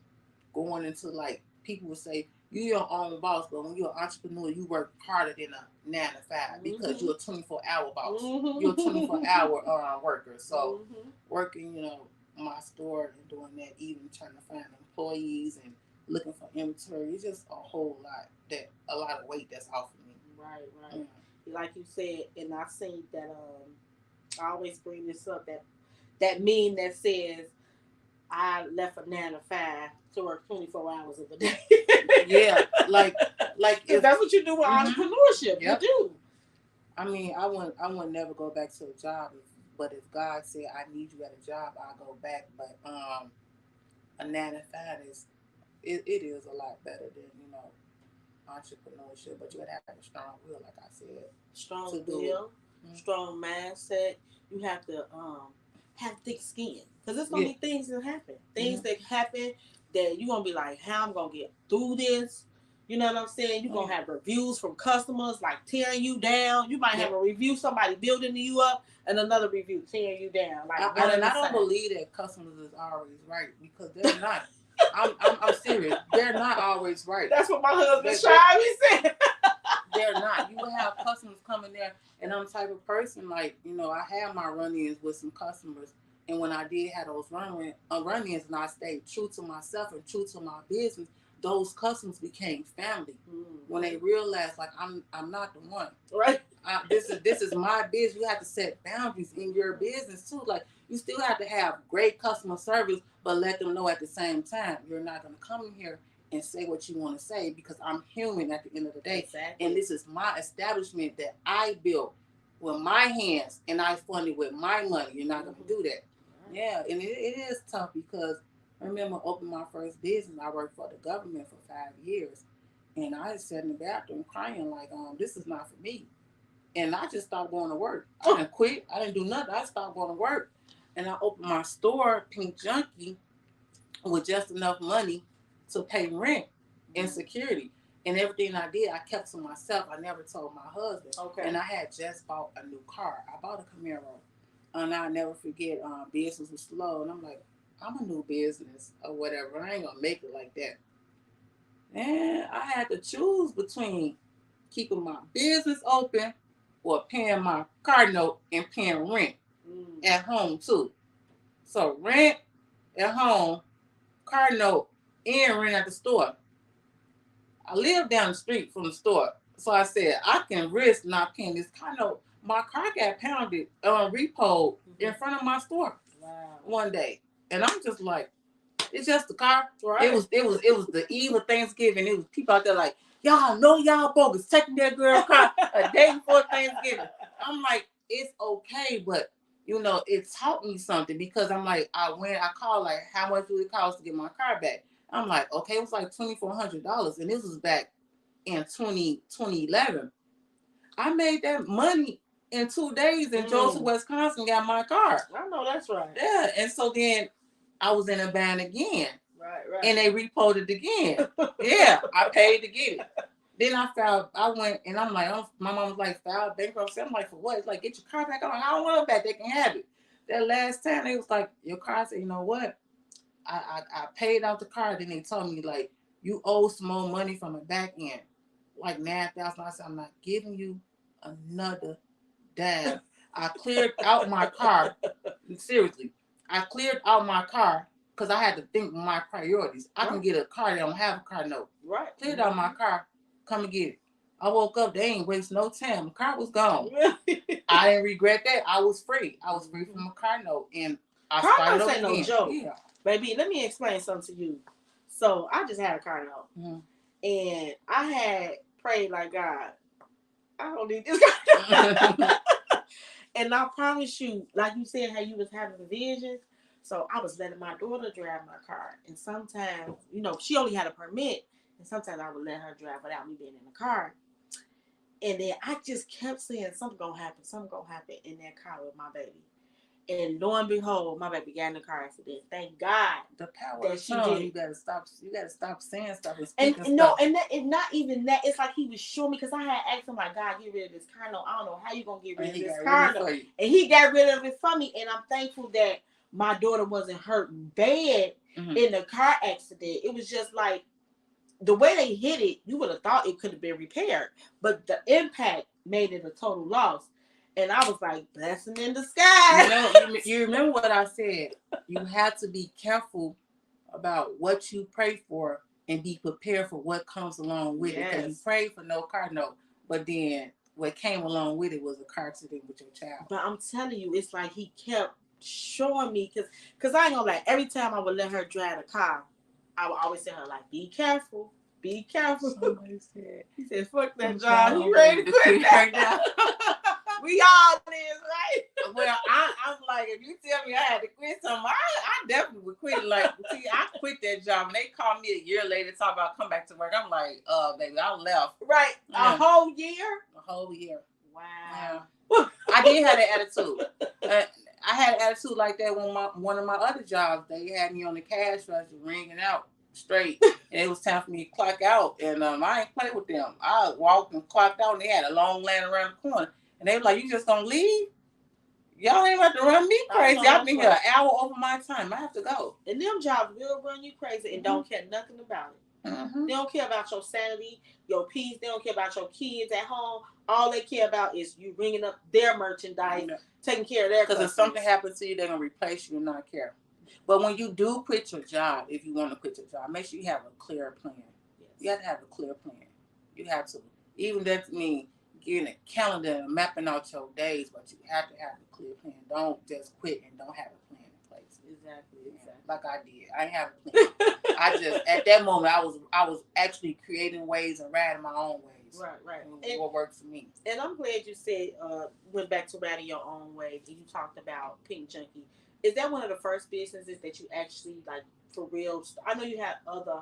going into, like, people would say, you're your own boss, but when you're an entrepreneur, you work harder than a 9 to 5 because mm-hmm. you're a 24-hour boss. Mm-hmm. You're a 24-hour worker. So mm-hmm. working, my store and doing that, even trying to find employees and looking for inventory, it's just a whole lot, a lot of weight that's off of me. Right. Yeah. Like you said, and I seen that, I always bring this up, that meme that says, I left a 9 to 5 to work 24 hours of a day. Yeah, like if that's what you do with mm-hmm. entrepreneurship. Yep. You do. I mean, I would never go back to a job, but if God said I need you at a job, I'll go back. But a 9 to 5 it is a lot better than entrepreneurship. But you gotta have a strong will, like I said. Strong will, mm-hmm. strong mindset. You have to have thick skin. Because there's going to be things that happen. Things mm-hmm. that happen that you're going to be like, how I'm going to get through this. You know what I'm saying? You're going to have reviews from customers like tearing you down. You might have a review, somebody building you up, and another review tearing you down. Like I don't believe that customers is always right because they're not. I'm serious. They're not always right. That's what my husband Shivey said. They're not. You will have customers coming there, and I'm the type of person, like, I have my run-ins with some customers. And when I did have those run-ins and I stayed true to myself and true to my business, those customers became family. Mm-hmm. When they realized, like, I'm not the one. Right. This is my business. You have to set boundaries in your business too. Like, you still have to have great customer service, but let them know at the same time you're not going to come in here and say what you want to say because I'm human at the end of the day. Exactly. And this is my establishment that I built with my hands and I funded with my money. You're not going to do that. Yeah, and it is tough because I remember opening my first business. I worked for the government for 5 years, and I sat in the bathroom crying like, this is not for me. And I just stopped going to work. I didn't quit. I didn't do nothing. I stopped going to work, and I opened my store, Pink Junkie, with just enough money to pay rent and security. And everything I did, I kept to myself. I never told my husband. Okay. And I had just bought a new car. I bought a Camaro. And I'll never forget, business was slow. And I'm like, I'm a new business or whatever. I ain't going to make it like that. And I had to choose between keeping my business open or paying my car note and paying rent at home too. So rent at home, car note, and rent at the store. I live down the street from the store. So I said, I can risk not paying this car note. My car got pounded, repoed in front of my store one day. And I'm just like, it's just the car. Right. It was the eve of Thanksgiving. It was people out there like, y'all know y'all bogus taking that girl car a day before Thanksgiving. I'm like, it's okay, but it taught me something because I'm like, I called like, how much do it cost to get my car back? I'm like, okay, it was like $2,400, and this was back in 2011. I made that money in 2 days and drove to Wisconsin, got my car. I know that's right. Yeah, and so then I was in a van again. Right. And they repoed it again. Yeah, I paid to get it. Then I went, and I'm like, my mom was like, file bankruptcy. I'm like, for what? It's like, get your car back on. I don't want it back. They can have it. That last time, they was like, your car. I said, you know what? I paid out the car. Then they told me, like, you owe some more money from the back end. Like $9,000. I said, I'm not giving you another dime. I cleared out my car. Seriously. I cleared out my car because I had to think my priorities. I can get a car that don't have a car note. Right. Cleared out my car. Come and get it. I woke up. They ain't waste no time. The car was gone. I didn't regret that. I was free. I was free from a car note. And I started over again. No joke. Yeah. Baby, let me explain something to you. So I just had a car note. And I had prayed like, God, I don't need this car note. And I promise you, like you said, how you was having the visions. So I was letting my daughter drive my car. And sometimes, she only had a permit. And sometimes I would let her drive without me being in the car. And then I just kept saying, something gonna happen in that car with my baby. And lo and behold, my baby got in the car accident. Thank God. The power that she did. You gotta stop saying stuff and stuff. No, and not even that. It's like he was showing me, because I had asked him, like, God, get rid of this car note. I don't know how you gonna get rid of this car note. And he got rid of it for me. And I'm thankful that my daughter wasn't hurt bad in the car accident. It was just like, the way they hit it, you would have thought it could have been repaired. But the impact made it a total loss. And I was like, blessing in disguise. You remember what I said. You have to be careful about what you pray for and be prepared for what comes along with it. Because you prayed for no car note, but then what came along with it was a car accident with your child. But I'm telling you, it's like he kept showing me, because I ain't gonna lie, every time I would let her drive the car, I would always tell her, like, be careful. Be careful. Somebody said, he said, fuck that job. You ready to quit that now? We all is, right? Well, I'm like, if you tell me I had to quit something, I definitely would quit. Like, see, I quit that job, and they called me a year later, talk about come back to work. I'm like, baby, I left. Right. A whole year? A whole year. Wow. Yeah. I did have that attitude. I had an attitude like that when one of my other jobs, they had me on the cash register ringing out straight, and it was time for me to clock out, and I ain't play with them. I walked and clocked out, and they had a long line around the corner, and they were like, you just gonna leave? Y'all ain't about to run me crazy. I've been here an hour over my time. I have to go. And them jobs will run you crazy and don't care nothing about it. They don't care about your sanity, your peace. They don't care about your kids at home. All they care about is you ringing up their merchandise, taking care of their customers. Because if something happens to you, they're going to replace you and not care. But when you do quit your job, if you want to quit your job, make sure you have a clear plan. Yes. You have to have a clear plan. You have to. Even that means getting a calendar and mapping out your days, but you have to have a clear plan. Don't just quit and don't have a plan in place. Exactly. Like I did. I didn't have a plan. I just, at that moment, I was actually creating ways and riding my own ways. Right. And what worked for me. And I'm glad you said, went back to riding your own way, and you talked about Pink Junkie. Is that one of the first businesses that you actually, like, for real? I know you had other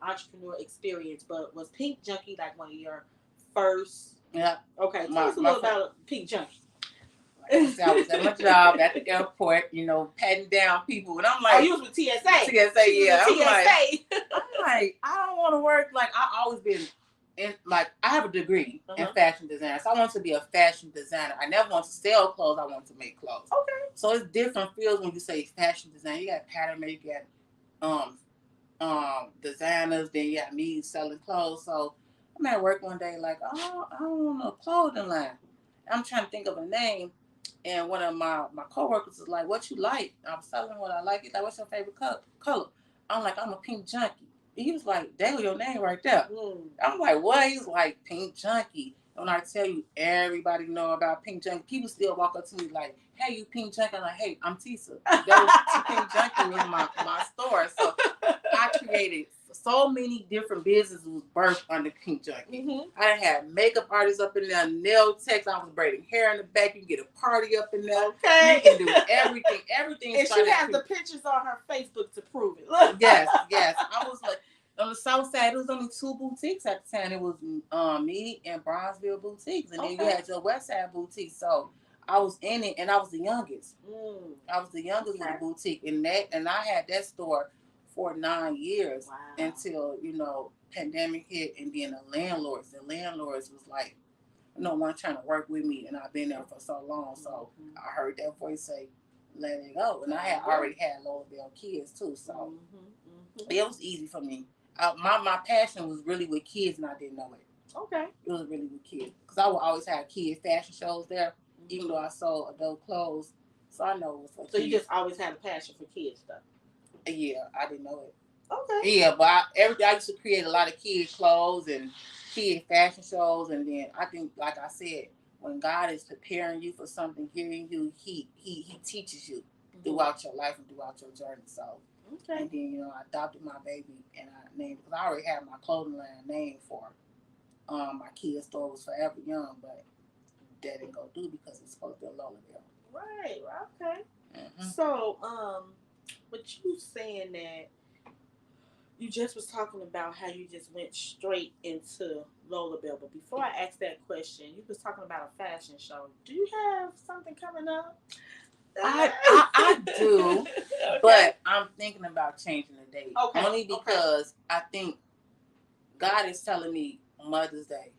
entrepreneur experience, but was Pink Junkie like one of your first? Yeah. Okay, tell us a little about Pink Junkie. Like I said, I was at my job at the airport, patting down people, and I'm like, oh, you was with TSA. TSA, yeah. I'm like, I don't want to work. Like, I always been in, like, I have a degree in fashion design, so I want to be a fashion designer. I never want to sell clothes. I want to make clothes. Okay. So it's different fields when you say fashion design. You got pattern makers, you got designers, then you got me selling clothes. So I'm at work one day, like, oh, I don't want a clothing line. I'm trying to think of a name. And one of my coworkers was like, what you like? I was telling him what I like. He's like, what's your favorite color? I'm like, I'm a pink junkie. And he was like, dang, your name right there. I'm like, what? He's like, Pink Junkie. And when I tell you, everybody know about Pink Junkie. People still walk up to me like, hey, you Pink Junkie. I'm like, hey, I'm Tisa. That was Pink Junkie in my store. So I created so many different businesses was birthed under Pink Junkie. I had makeup artists up in there, nail techs. I was braiding hair in the back. You can get a party up in there. Okay. You can do everything. Everything. And she has the pictures on her Facebook to prove it. Look. Yes. I was like, on the south matter of fact, it was only 2 boutiques at the time. It was me and Bronzeville boutiques, and then you had your West Side boutique. So I was in it, and I was the youngest. I was the youngest with the boutique, and I had that store for 9 years until pandemic hit, and then the landlords was like, no one trying to work with me, and I've been there for so long. So I heard that voice say, "Let it go," and I had already had Lola Bell kids too, so it was easy for me. My passion was really with kids, and I didn't know it. Okay, it was really with kids because I would always have kid fashion shows there, even though I sold adult clothes. So I know it was for kids. So you just always had a passion for kids stuff. Yeah, I didn't know it. Okay. Yeah, but I used to create a lot of kid clothes and kid fashion shows, and then I think, like I said, when God is preparing you for something, hearing you, He teaches you throughout your life and throughout your journey. So, and then I adopted my baby and I named, because I already had my clothing line named for my kid store was Forever Young, but that didn't go through because it's supposed to be a Lola Bell. Right. Okay. So, but you saying that you just was talking about how you just went straight into Lola Bell, but before I ask that question, you was talking about a fashion show. Do you have something coming up? I do, but I'm thinking about changing the date. Only because I think God is telling me Mother's Day.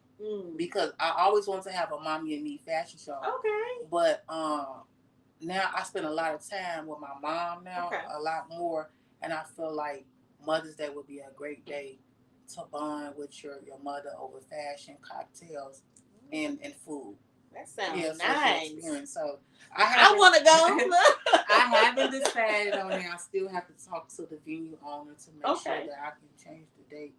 Because I always want to have a mommy and me fashion show. Okay. But now I spend a lot of time with my mom now, a lot more, and I feel like Mother's Day would be a great day to bond with your mother over fashion, cocktails, and food. That sounds nice. So I want to go. I haven't decided on it. I still have to talk to the venue owner to make sure that I can change the date.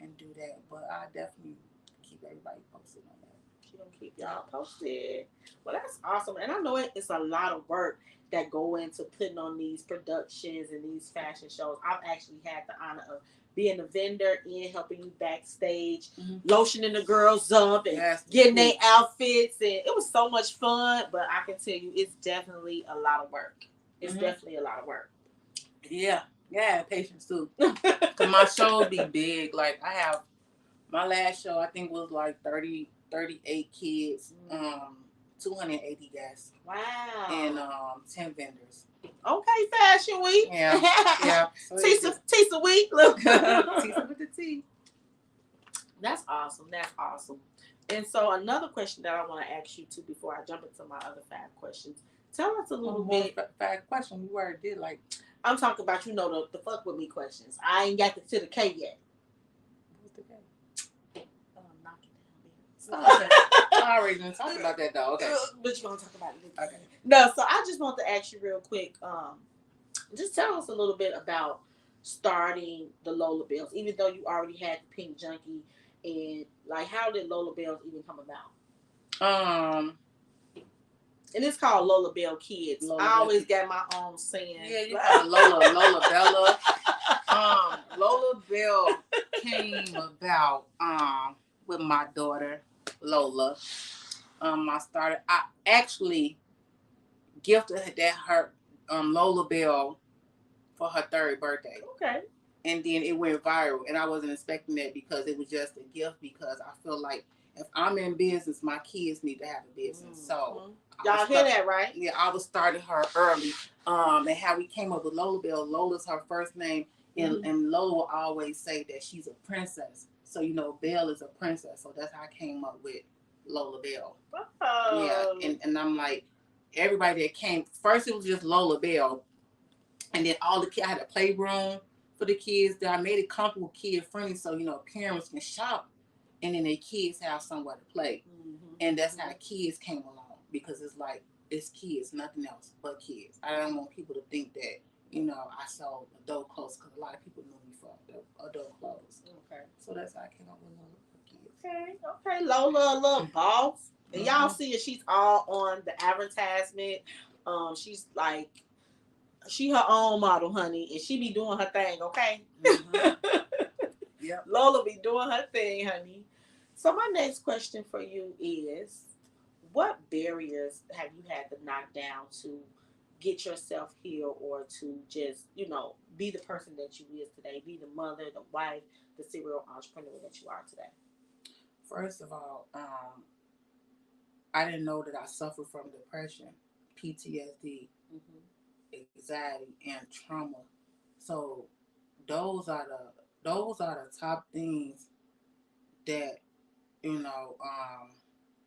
And do that. But I definitely keep everybody posted on that. She gonna keep y'all posted. Well, that's awesome, and I know it's a lot of work that go into putting on these productions and these fashion shows. I've actually had the honor of being a vendor and helping you backstage, lotioning the girls up and getting their outfits, and it was so much fun. But I can tell you, it's definitely a lot of work. It's definitely a lot of work. Yeah. Yeah, patience too. Cause my shows be big. Like I have my last show, I think was like 38 kids, 280 guests. Wow. And 10 vendors. Okay, Fashion Week. Yeah. Yeah. So Tisa Week. Look. Tisa with the T. That's awesome. That's awesome. And so another question that I want to ask you too before I jump into my other 5 questions. Tell us a little bit. 5 questions. We already did like. I'm talking about, the fuck with me questions. I ain't got to the K yet. What's the K? Knock it down. Oh, okay. I already didn't talk about that though. Okay. But you want to talk about it? Okay. No, so I just want to ask you real quick. Just tell us a little bit about starting the Lola Bells, even though you already had the Pink Junkie, and like how did Lola Bells even come about? And it's called Lola Bell Kids. Lola I always got my own saying. Yeah, you got Lola Bella. Lola Bell came about with my daughter Lola. I actually gifted her Lola Bell for her 3rd birthday. Okay. And then it went viral, and I wasn't expecting that because it was just a gift. Because I feel like if I'm in business, my kids need to have a business. So y'all hear that, right? Yeah, I was starting her early. And how we came up with Lola Bell. Lola's her first name, and Lola will always say that she's a princess. So Belle is a princess. So that's how I came up with Lola Bell. Oh. Yeah, and I'm like, everybody that came first, it was just Lola Bell, and then all the kids. I had a playroom for the kids that I made it comfortable, kid friendly, so parents can shop, and then their kids have somewhere to play, and that's how kids came along, because it's like it's kids, nothing else but kids. I don't want people to think that I sold adult clothes, because a lot of people knew me for adult clothes. Okay, so that's how I came up with Lola for kids. Okay, Lola, a little boss, and y'all see her. She's all on the advertisement. She's like. She her own model, honey, and she be doing her thing, okay? Yeah. Lola be doing her thing, honey. So my next question for you is, what barriers have you had to knock down to get yourself healed or to just, be the person that you is today, be the mother, the wife, the serial entrepreneur that you are today? First of all, I didn't know that I suffered from depression, PTSD, anxiety, and trauma. So those are the top things that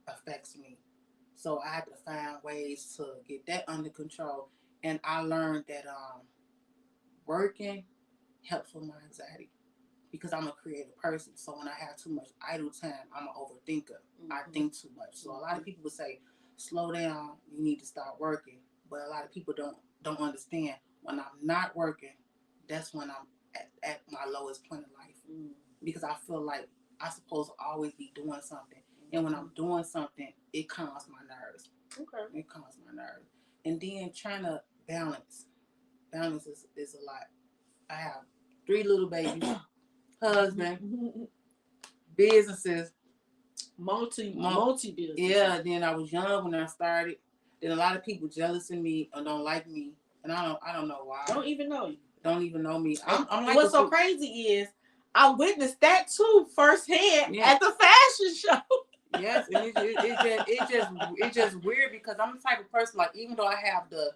affects me. So I had to find ways to get that under control, and I learned that working helps with my anxiety because I'm a creative person. So when I have too much idle time, I'm an overthinker. I think too much. So a lot of people would say, slow down, you need to start working. But a lot of people don't understand. When I'm not working, that's when I'm at my lowest point in life. Because I feel like I'm supposed to always be doing something. And when I'm doing something, it calms my nerves. Okay. It calms my nerves. And then trying to balance. Balance is a lot. I have 3 little babies, husband, businesses, multi business. Yeah, then I was young when I started. Then a lot of people jealous of me or don't like me, and I don't know why. Don't even know you. Don't even know me. I'm like what's so crazy is I witnessed that too firsthand at the fashion show. Yes, and it's just weird because I'm the type of person, like, even though I have the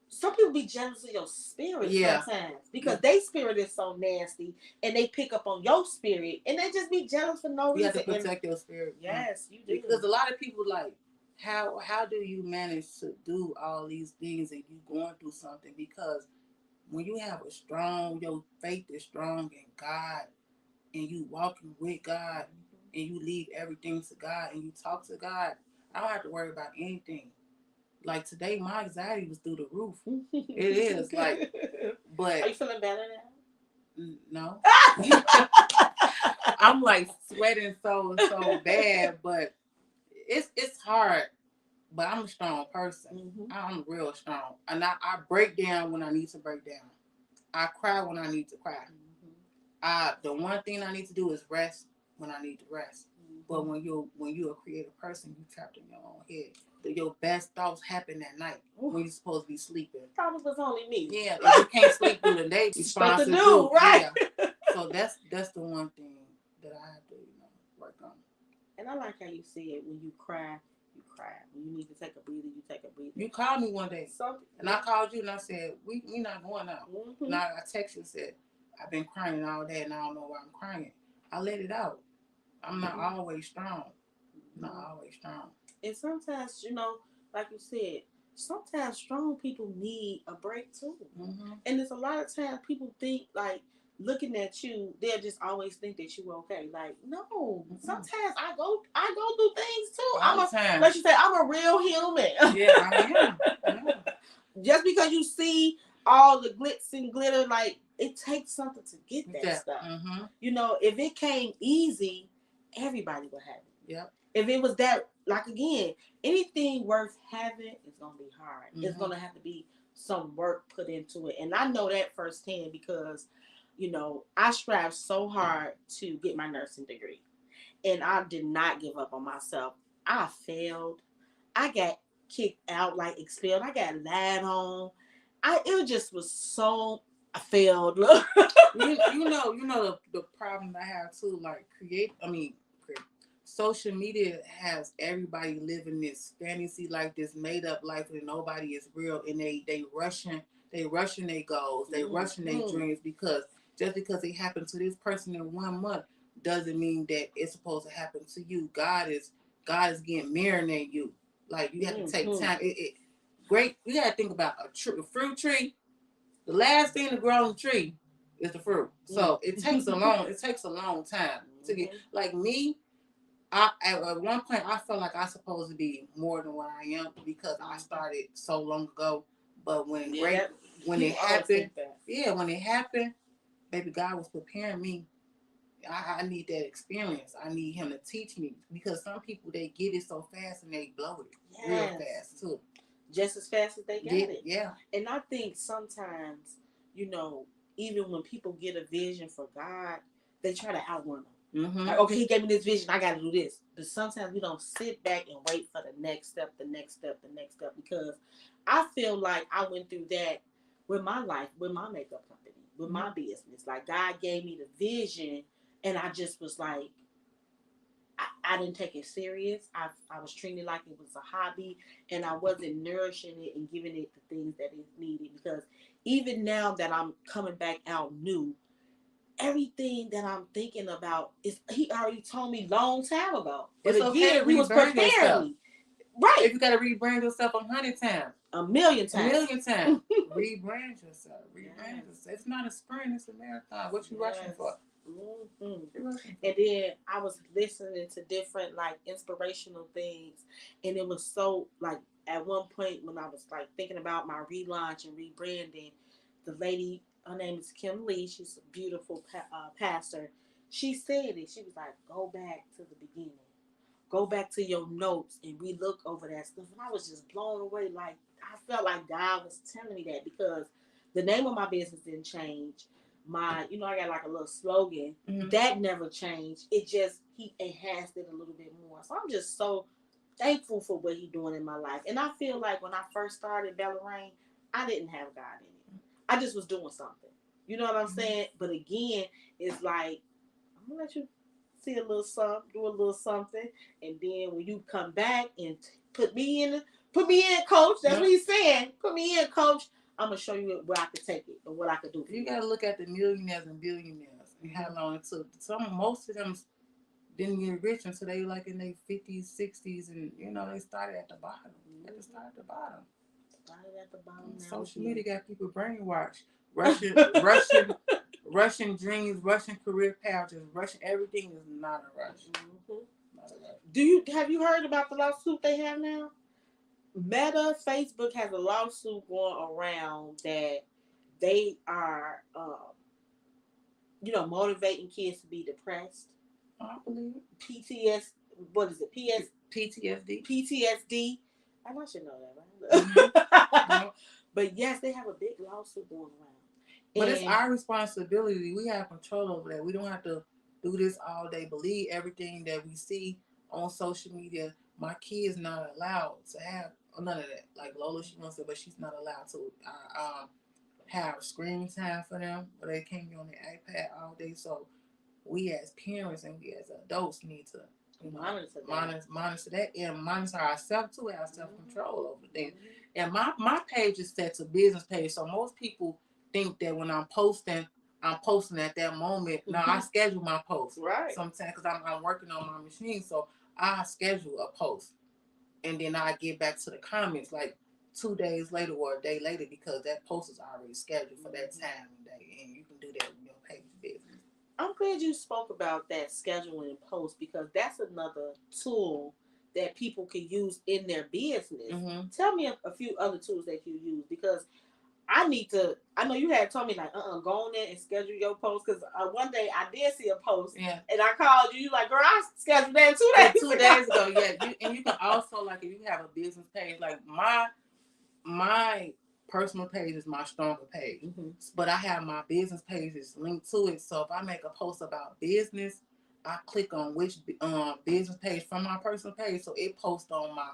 some people be jealous of your spirit sometimes because their spirit is so nasty and they pick up on your spirit and they just be jealous for no reason. You have to protect your spirit. Yes, you do. Because a lot of people like, how do you manage to do all these things and you going through something? Because when you have your faith is strong in God and you walking with God and you leave everything to God and you talk to God, I don't have to worry about anything. Like today, my anxiety was through the roof. It is like, but are you feeling better now? No. I'm like sweating so bad, but it's hard. But I'm a strong person. I'm real strong, and I break down when I need to break down. I cry when I need to cry. The one thing I need to do is rest when I need to rest. But when you're a creative person, you trapped in your own head. Your best thoughts happen at night when you're supposed to be sleeping. I thought it was only me. Yeah, if you can't sleep through the day, you're supposed to do right. Yeah. So that's the one thing that I have to work on. And I like how you said when you cry, you cry. When you need to take a breather, you take a breather. You called me one day, and I called you and I said we not going out. And I texted you and said I've been crying all day and I don't know why I'm crying. I let it out. I'm not always strong. Not always strong. And sometimes, like you said, sometimes strong people need a break too. And there's a lot of times people think like looking at you, they'll just always think that you're okay. Like, no, sometimes I go through things too. Like you say, I'm a real human. Yeah, I am. Just because you see all the glitz and glitter, like it takes something to get that stuff. If it came easy, everybody would have it. Yep. If it was that, like again, anything worth having is gonna be hard. It's gonna have to be some work put into it, and I know that firsthand because, I strived so hard to get my nursing degree, and I did not give up on myself. I failed. I got kicked out, like expelled. I got lied on. It just was so. I failed. you know the problem I have too. Like social media has everybody living this fantasy, like this made up life that nobody is real, and they rushing their goals, they rushing their dreams because just because it happened to this person in 1 month doesn't mean that it's supposed to happen to you. God is getting marinating you. Like you have to take time. Great. You got to think about a fruit tree. The last thing to grow on the tree is the fruit. So it takes a long time to get. Like me, at one point I felt like I was supposed to be more than what I am because I started so long ago. But when it happened, baby, God was preparing me. I need that experience. I need Him to teach me because some people they get it so fast and they blow it real fast too. Just as fast as they got it. Yeah. And I think sometimes, even when people get a vision for God, they try to outrun them. Like, okay, he gave me this vision, I got to do this. But sometimes we don't sit back and wait for the next step, the next step, the next step. Because I feel like I went through that with my life, with my makeup company, with my business. Like, God gave me the vision, and I just was like, I didn't take it serious. I was treating it like it was a hobby, and I wasn't nourishing it and giving it the things that it needed. Because even now that I'm coming back out new, everything that I'm thinking about is he already told me long time ago. But it's okay again, to he was rebrand preparing yourself. me. Right. If you got to rebrand yourself 100 times. A million times. Rebrand yourself. Rebrand yourself. It's not a sprint, it's a marathon. What you rushing for? And then I was listening to different like inspirational things, and it was so like at one point when I was like thinking about my relaunch and rebranding, the lady, her name is Kim Lee, she's a beautiful pastor. She said it. She was like, "Go back to the beginning, go back to your notes and relook over that stuff." And I was just blown away. Like, I felt like God was telling me that, because the name of my business didn't change. My, I got like a little slogan that never changed. It just, he enhanced it a little bit more. So I'm just so thankful for what he's doing in my life. And I feel like when I first started Bella Rain, I didn't have God in it. I just was doing something. You know what I'm saying? But again, it's like, I'm gonna let you see a little something, do a little something, and then when you come back and put me in, coach. That's what he's saying. Put me in, coach. I'm gonna show you where I can take it and what I can do. You gotta look at the millionaires and billionaires and how long it took. Most of them didn't get rich until they like in their 50s, 60s, and they started at the bottom. They had to start at the bottom. Started at the bottom. Social media got people brainwashed, rushing dreams, rushing career paths, rushing everything is not a rush. Not a rush. Have you heard about the lawsuit they have now? Meta, Facebook has a lawsuit going around that they are, motivating kids to be depressed. I believe it. PTS, what is it? PTSD. PTSD. I should know that, right? But yes, they have a big lawsuit going around. But it's our responsibility. We have control over that. We don't have to do this all day. Believe everything that we see on social media. My kid's not allowed to have none of that. Like Lola, she wants to, but she's not allowed to have screen time for them, but they can't be on the iPad all day. So we as parents and we as adults need to monitor that and monitor ourselves too, have self-control over things. And my page is set to business page, so most people think that when I'm posting at that moment. Now I schedule my posts right sometimes because I'm working on my machine, so I schedule a post and then I get back to the comments like 2 days later or a day later, because that post is already scheduled for that time and day, and you can do that with your page business. I'm glad you spoke about that scheduling post, because that's another tool that people can use in their business. Tell me a few other tools that you use, because I know you had told me like, go on there and schedule your post, because one day I did see a post and I called you. You like, girl, I scheduled that 2 days ago. 2 days ago, yeah. And you can also, like, if you have a business page, like my personal page is my stronger page, but I have my business pages linked to it. So if I make a post about business, I click on which business page from my personal page, so it posts on my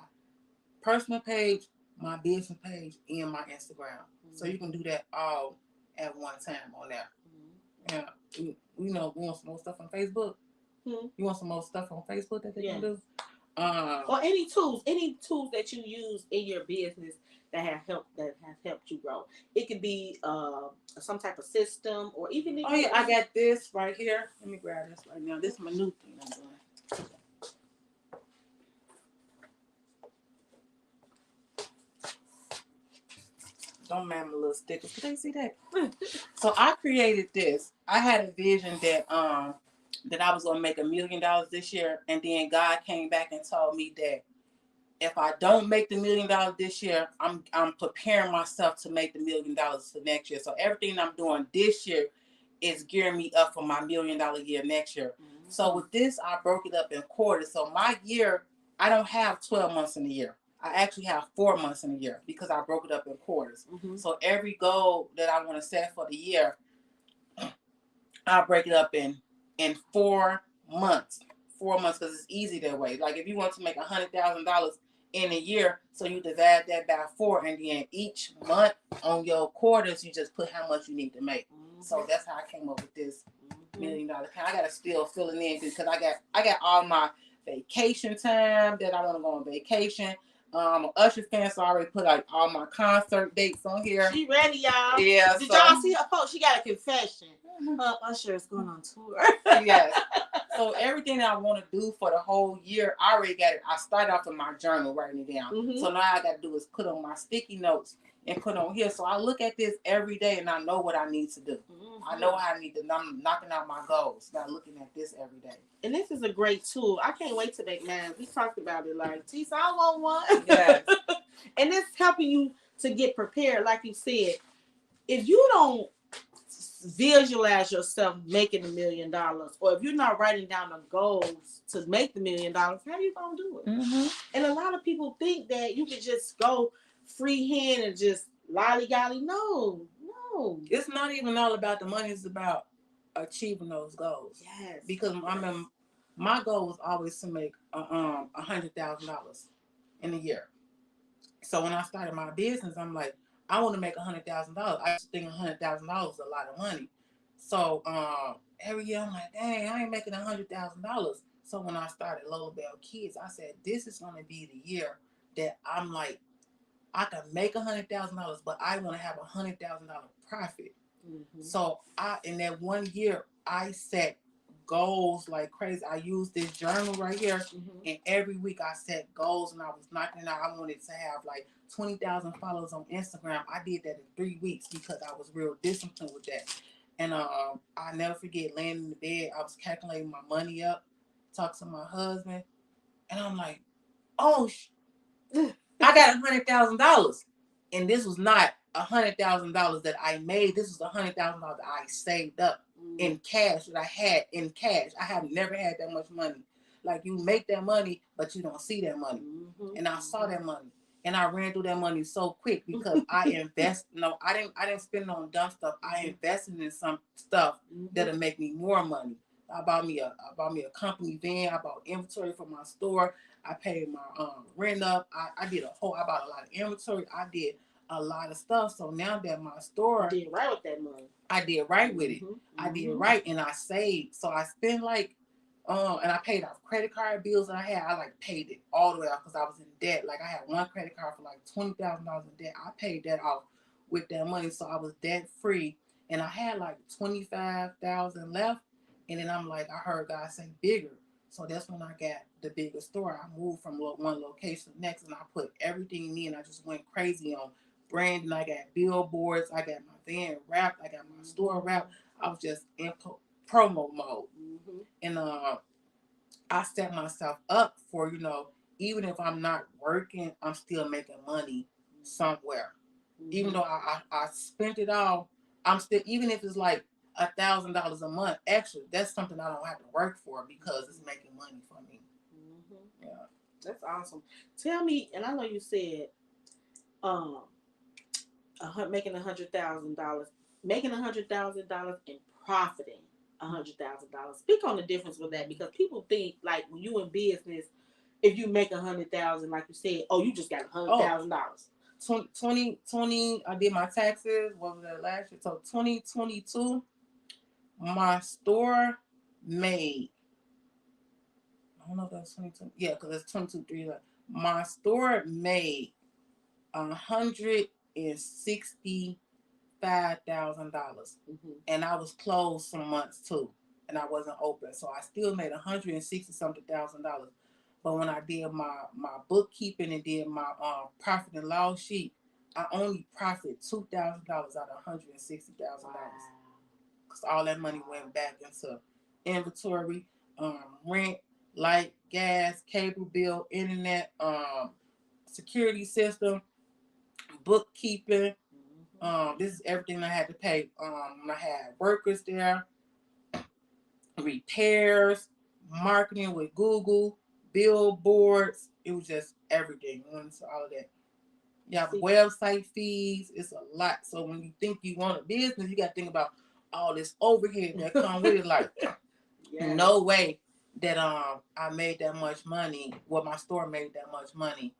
personal page, my business page, and my Instagram. So you can do that all at one time on there. Yeah, we want some more stuff on Facebook. You want some more stuff on Facebook that they can do? Or any tools that you use in your business that have helped you grow. It could be some type of system, or even. I got this right here. Let me grab this right now. This is my new thing I'm doing. Don't mind my little stickers. Can they see that? So I created this. I had a vision that I was gonna make $1 million this year, and then God came back and told me that if I don't make the $1 million this year, I'm preparing myself to make the $1 million for next year. So everything I'm doing this year is gearing me up for my $1 million year next year. So with this, I broke it up in quarters. So my year, I don't have 12 months in a year. I actually have 4 months in a year, because I broke it up in quarters. So every goal that I want to set for the year, I break it up in 4 months, 4 months, because it's easy that way. Like if you want to make $100,000 in a year, so you divide that by 4, and then each month on your quarters, you just put how much you need to make. So that's how I came up with this $1 million account. I gotta still fill it in because I got all my vacation time that I want to go on vacation. I'm an Usher fan, so I already put like all my concert dates on here. She ready, y'all. Yeah. Did y'all see her post? She got a confession. Usher is going on tour. Yes. So everything that I want to do for the whole year, I already got it. I started off in my journal writing it down. So now I got to do is put on my sticky notes and put on here. So I look at this every day and I know what I need to do. I know how I need to. I'm knocking out my goals by looking at this every day. And this is a great tool. I can't wait to make mine. We talked about it like, Tisa, I want one. Yes. And it's helping you to get prepared. Like you said, if you don't visualize yourself making $1 million, or if you're not writing down the goals to make the $1 million, how are you gonna do it? And a lot of people think that you can just go freehand and just lollygolly. No, it's not even all about the money. It's about achieving those goals. Yes, because I mean, my goal was always to make $100,000 in a year. So when I started my business, I'm like, I want to make $100,000. I just think $100,000 is a lot of money. So every year I'm like, dang, I ain't making $100,000. So when I started Lola Bell Kids, I said, this is going to be the year that I'm like, I can make $100,000, but I want to have $100,000 profit. So in that 1 year, I set goals like crazy. I used this journal right here, and every week I set goals, and I was knocking out. I wanted to have like 20,000 followers on Instagram. I did that in 3 weeks because I was real disciplined with that. And I never forget laying in the bed. I was calculating my money up, talk to my husband, and I'm like, oh, I got $100,000, and this was not $100,000 that I made. This was $100,000 that I saved up in cash, that I had in cash. I have never had that much money. Like, you make that money, but you don't see that money. And I saw that money, and I ran through that money so quick because I invest. No, I didn't spend it on dumb stuff. I invested in some stuff that'll make me more money. I bought me a company van. I bought inventory for my store. I paid my rent up. I bought a lot of inventory. I did a lot of stuff. So now that my store, you did right with that money. I did right with it. I did right, and I saved. So I spent like, and I paid off credit card bills that I had. I like paid it all the way off because I was in debt. Like I had one credit card for like $20,000 in debt. I paid that off with that money, so I was debt free, and I had like 25,000 left. And then I'm like, I heard God say bigger. So that's when I got the bigger store. I moved from one location to the next, and I put everything in. I just went crazy on branding. I got billboards. I got my van wrapped. I got my store wrapped. I was just in promo mode. And I set myself up for, even if I'm not working, I'm still making money somewhere. Even though I spent it all, I'm still, even if it's like $1,000 a month extra, that's something I don't have to work for because it's making money for me. Yeah, that's awesome. Tell me, and I know you said, making $100,000, making $100,000 and profiting $100,000. Speak on the difference with that, because people think like when you in business, if you make $100,000, like you said, oh, you just got $100,000. 2020, I did my taxes. What was that last year? So 2022. My store made, I don't know if that's 22. Yeah, because it's 22. My store made $165,000, and I was closed some months too, and I wasn't open, so I still made $160,000. But when I did my bookkeeping and did my profit and loss sheet, I only profited $2,000 out of $160,000. Because all that money went back into inventory, rent, light, gas, cable bill, internet, security system, bookkeeping. This is everything I had to pay. I had workers there, repairs, marketing with Google, billboards. It was just everything. So all of that. You have website fees. It's a lot. So when you think you want a business, you got to think about all this overhead that come with it. Like, no way that I made that much money. Well, my store made that much money,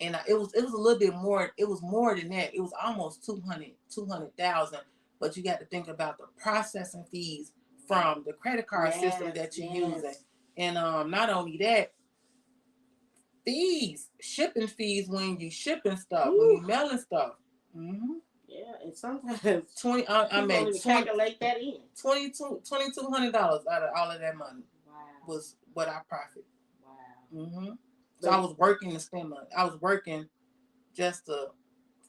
and it was a little bit more. It was more than that. It was almost 200,000. But you got to think about the processing fees from the credit card system that you're using, and not only that, fees, shipping fees when you shipping stuff, when you mailing stuff. Mm-hmm. Yeah, and sometimes 20. I made don't even calculate that in. $2,200 out of all of that money. Wow. Was what I profit. Wow. Mm-hmm. So I was working to spend money. I was working just to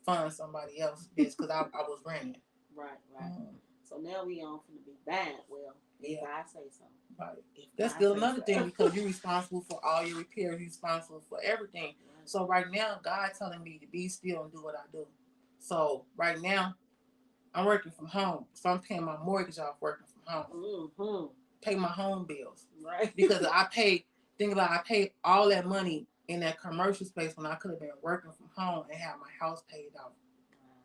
fund somebody else's business because I was renting. Right. Mm-hmm. So now we on from the big bang. Well, if I say so. Right. That's still another thing because you're responsible for all your repairs. You're responsible for everything. Right. So right now, God's telling me to be still and do what I do. So right now, I'm working from home. So I'm paying my mortgage off working from home. Mm-hmm. Pay my home bills. Right. Because I paid all that money in that commercial space when I could have been working from home and have my house paid off.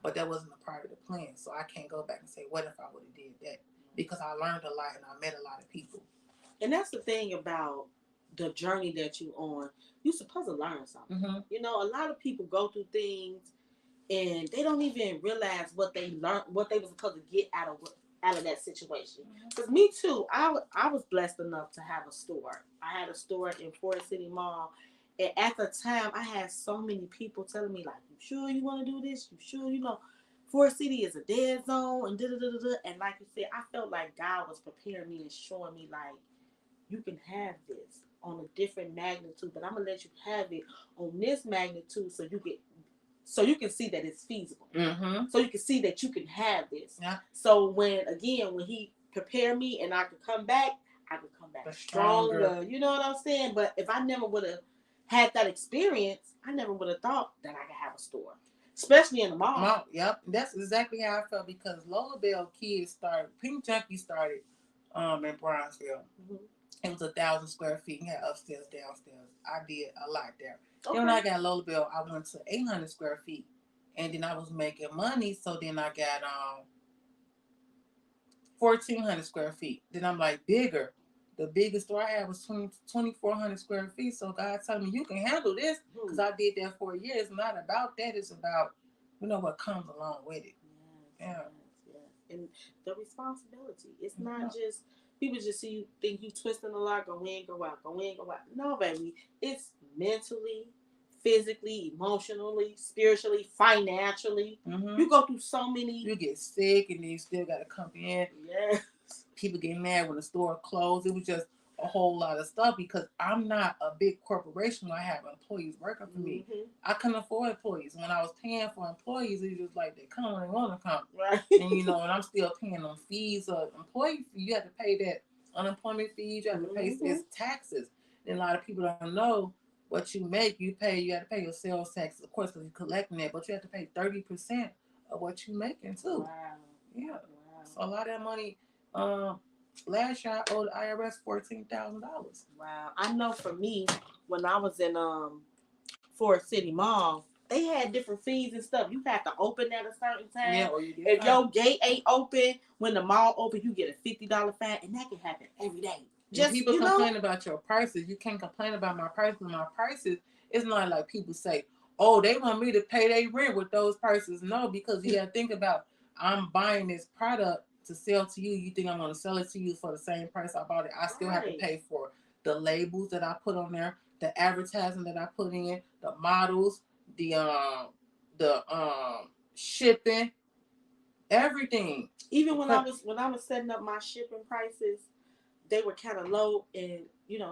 But that wasn't a part of the plan. So I can't go back and say, what if I would have did that? Because I learned a lot and I met a lot of people. And that's the thing about the journey that you're on. You're supposed to learn something. Mm-hmm. You know, a lot of people go through things and they don't even realize what they learned, what they were supposed to get out of that situation. Because me too, I was blessed enough to have a store. I had a store in Forest City Mall. And at the time, I had so many people telling me, like, you sure you want to do this? You sure, Forest City is a dead zone and da-da-da-da-da. And like you said, I felt like God was preparing me and showing me, like, you can have this on a different magnitude, but I'm going to let you have it on this magnitude so you can see that it's feasible. Mm-hmm. So you can see that you can have this. Yeah. So when he prepared me and I could come back, stronger. You know what I'm saying? But if I never would have had that experience, I never would have thought that I could have a store, especially in the mall. Yep, that's exactly how I felt because Lola Bell Kids started, Pink Junkie started in Bronzeville. Mm-hmm. It was 1,000 square feet. You had upstairs, downstairs. I did a lot there. Okay. Then when I got Lola Bell, I went to 800 square feet. And then I was making money. So then I got 1,400 square feet. Then I'm like, bigger. The biggest store I had was 2,400 square feet. So God told me, you can handle this. Because I did that for a year. It's not about that. It's about, what comes along with it. Yes. And the responsibility. It's not just... People just think you twisting a lot, go in, go out, go in, go out. No, baby. It's mentally, physically, emotionally, spiritually, financially. Mm-hmm. You go through so many... You get sick and then you still got to come in. Yes. People get mad when the store closed. It was just a whole lot of stuff because I'm not a big corporation where I have employees working for me. Mm-hmm. I couldn't afford employees. When I was paying for employees, it was just like they come when they want to come. Right. And and I'm still paying them fees or employee fee. You have to pay that unemployment fees. You have to pay its taxes. And a lot of people don't know what you make. You have to pay your sales tax, of course, because you're collecting that, but you have to pay 30% of what you're making too. Wow. Yeah. Wow. So a lot of that money, last year I owed the IRS $14,000. Wow. I know for me, when I was in Forest City Mall, they had different fees and stuff. You have to open at a certain time. Yeah, or you get if your gate ain't open when the mall open, you get a $50 fine, and that can happen every day. Just people complain about your prices. You can't complain about my prices. My prices, it's not like people say, "Oh, they want me to pay their rent with those prices." No, because you got to think about, I'm buying this product to sell to you. You think I'm going to sell it to you for the same price I bought it? I still have to pay for the labels that I put on there, the advertising that I put in, the models, the shipping, everything. Even when I was setting up my shipping prices, they were kind of low, and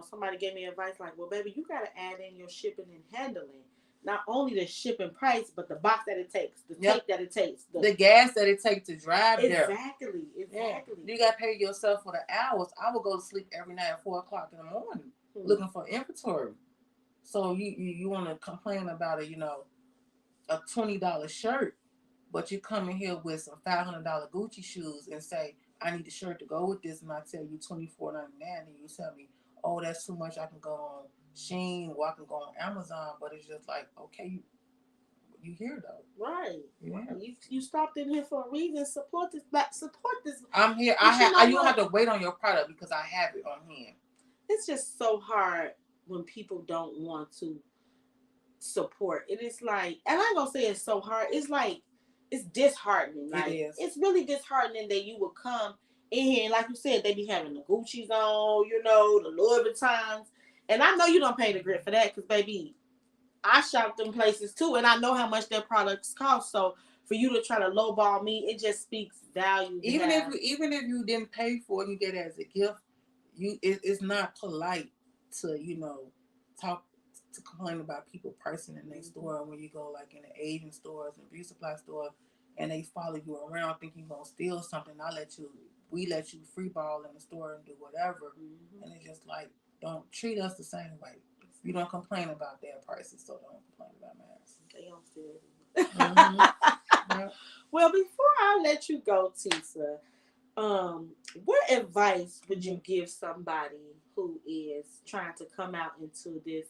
somebody gave me advice like, well, baby, you got to add in your shipping and handling. Not only the shipping price, but the box that it takes, the tape that it takes, the gas that it takes to drive there. Exactly. Yeah. You got to pay yourself for the hours. I would go to sleep every night at 4 o'clock in the morning looking for inventory. So you want to complain about a $20 shirt, but you come in here with some $500 Gucci shoes and say, I need a shirt to go with this, and I tell you $24.99, and you tell me, oh, that's too much. I can go on Shein or I can go on Amazon, but it's just like, okay, you here though, right? Yeah. You stopped in here for a reason. Support this. I'm here. You don't have to wait on your product because I have it on hand. it's just so hard when people don't want to support. It is like, and I'm gonna say it's so hard. It's like it's disheartening. It Like is. it's really disheartening that you will come in here and, like you said, they be having the Gucci's on, you know, the Louis Vuittons, and I know you don't pay the grit for that because, baby, I shop them places too, and I know how much their products cost. So for you to try to lowball me, it just speaks value. Even if you didn't pay for it, you get it as a gift. It's not polite to talk to complain about people pricing in their store when you go like in the Asian stores and beauty supply store, and they follow you around thinking you're gonna steal something. We let you free ball in the store and do whatever, and it's just like, don't treat us the same way. You don't complain about their prices, so don't complain about masks. They don't steal. Yeah. Well, before I let you go, Tisa, what advice would you give somebody who is trying to come out into this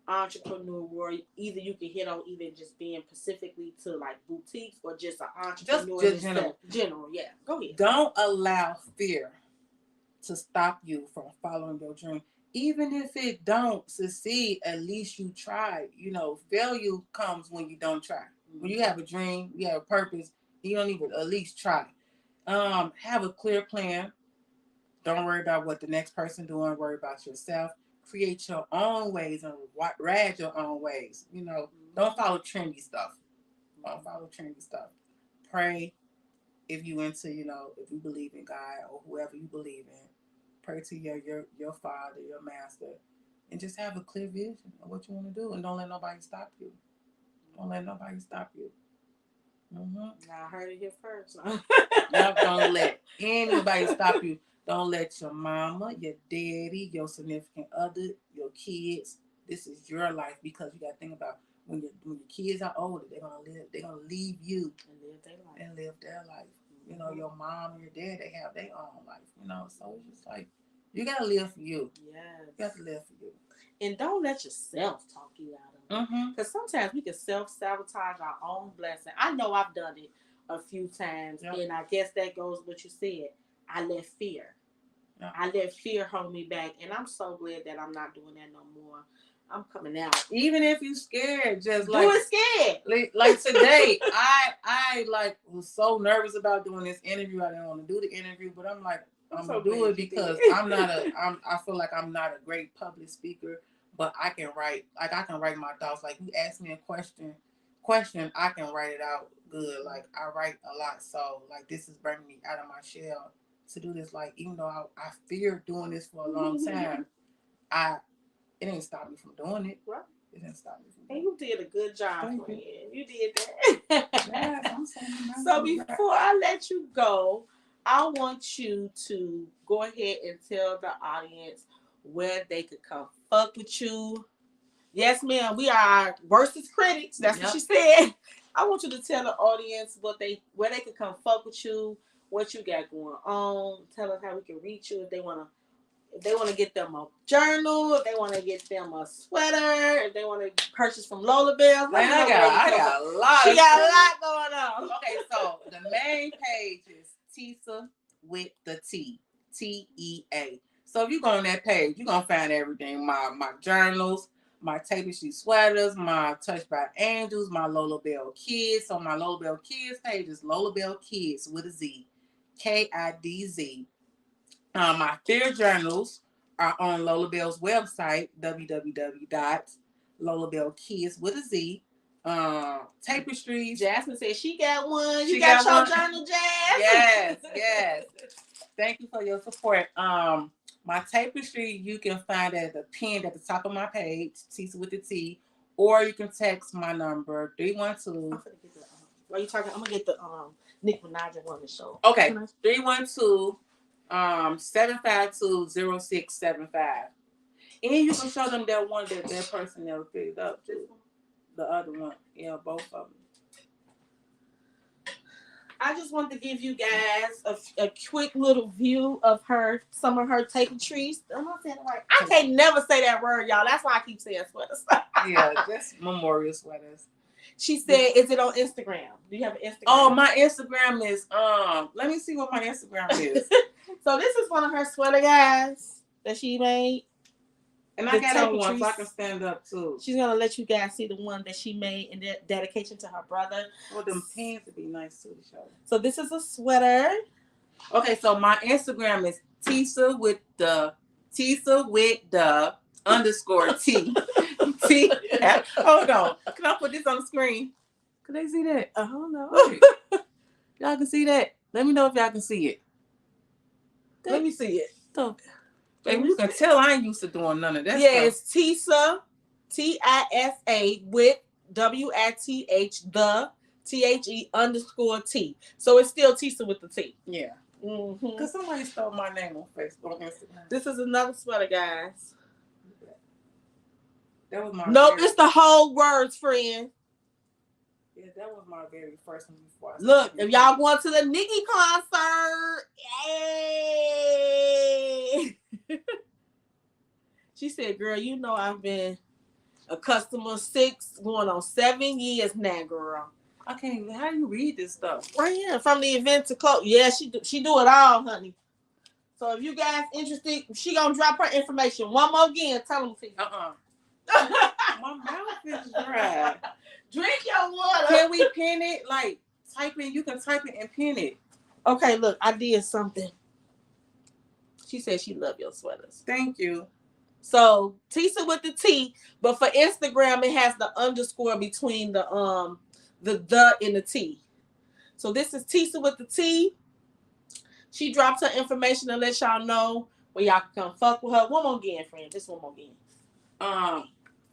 entrepreneur world? Either you can hit on even just being specifically to like boutiques or just an entrepreneur. Just general, yeah. Go ahead. Don't allow fear to stop you from following your dream. Even if it don't succeed, at least you tried. Failure comes when you don't try. When you have a dream, you have a purpose, you don't even at least try. Have a clear plan. Don't worry about what the next person doing. Worry about yourself. Create your own ways and ride your own ways. Don't follow trendy stuff. Don't follow trendy stuff. Pray if you if you believe in God or whoever you believe in. Pray to your father, your master, and just have a clear vision of what you want to do, and don't let nobody stop you. Don't let nobody stop you. I heard it here first. Don't let anybody stop you. Don't let your mama, your daddy, your significant other, your kids. This is your life, because you got to think about when your kids are older, they're gonna leave you and live their life. Your mom and your dad, they have their own life. So it's just like you gotta live for you. Yes. You got to live for you. And don't let yourself talk you out of it. Because sometimes we can self-sabotage our own blessing. I know I've done it a few times. Yep. And I guess that goes with what you said. I let fear. Yep. I let fear hold me back. And I'm so glad that I'm not doing that no more. I'm coming out. Even if you're scared, just do it scared. Like today, I was so nervous about doing this interview. I didn't want to do the interview, but I'm like, I'm gonna do it because I feel like I'm not a great public speaker, but I can write. Like I can write my thoughts. Like you ask me a question, I can write it out good. Like I write a lot, so like this is bringing me out of my shell to do this. Like even though I feared doing this for a long time, it didn't stop me from doing it. Right. It didn't stop me from doing it. And you did a good job, friend. You did that. Yes, I'm saying. So before I let you go, I want you to go ahead and tell the audience where they could come fuck with you. Yes, ma'am. We are our worstest critics. That's what she said. I want you to tell the audience where they could come fuck with you, what you got going on. Tell us how we can reach you if they want to get them a journal, if they want to get them a sweater, if they want to purchase from Lola Bells. Man, I got a lot. She got a lot going on. Okay, so the main page is Tisa with the T, TEA. So if you go on that page, you're gonna find everything: my journals, my tapestry sweaters, my Touched by Angels, my Lola Bell Kids. So my Lola Bell Kids page is Lola Bell Kids with a Z, KIDZ. My fear journals are on Lola Bell's website, www.lolabellkids with a Z. Tapestries. Jasmine said she got one. You got your journal, Jazz? Yes. Thank you for your support. My tapestry, you can find at the pinned at the top of my page, Tisa with the T, or you can text my number 312. While you talking, I'm gonna get the Nick Minaj one to show. Okay, 312. 752-0675. And you can show them that one that person never picked up too. The other one. Yeah, both of them. I just want to give you guys a quick little view of some of her tapestries. I'm not saying it right. I can't never say that word, y'all. That's why I keep saying sweaters. Yeah, just memorial sweaters. She said, "Is it on Instagram? Do you have an Instagram?" Oh, my Instagram is let me see what my Instagram is. So this is one of her sweater guys that she made. And the I got on one tapestries. so I can stand up too. She's gonna let you guys see the one that she made in dedication to her brother. Oh, them pants would be nice too to show. So this is a sweater. Okay, so my Instagram is Tisa with the underscore T. T. Hold on. Can I put this on the screen? Can they see that? I don't know. Y'all can see that? Let me know if y'all can see it. Let me see it. So, baby, you can tell I ain't used to doing none of that yeah, stuff. it's Tisa, Tisa with WITH the THE underscore T. So it's still Tisa with the T. Yeah. Because somebody stole my name on Facebook, Instagram. This is another sweater, guys. That was my it's the whole words, friend. Yeah, that was my very first one before I Look, if y'all going to the Nicki concert, yay! She said, girl, you know I've been a customer 6, going on 7 years now, girl. I can't. How do you read this stuff? Right here, from the event to close. Yeah, she do it all, honey. So if you guys interested, she gonna drop her information. One more again, tell them. My mouth is dry. Drink your water. Can we pin it? Like, type in. You can type it and pin it. Okay, look, I did something. She said she loved your sweaters. Thank you. So Tisa with the T, but for Instagram it has the underscore between the and the T. So this is Tisa with the T. She drops her information to let y'all know where y'all can come fuck with her. One more again, friend. Just one more again.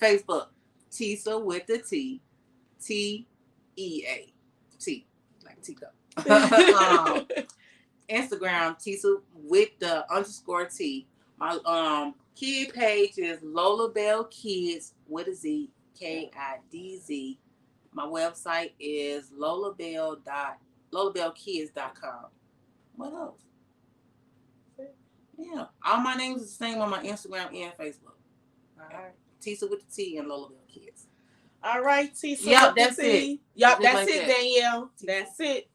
Facebook, Tisa with the T, TEA, T, like teacup. Instagram, Tisa with the underscore T. My kid page is Lola Bell Kids with a Z, KIDZ. My website is lolabellkids.com. What else? Yeah, all my names is the same on my Instagram and Facebook. All right, Tisa with the T and Lola Bell Kids. All right, Tisa. Yep, that's it. Yep, that's it, Danielle. That's it.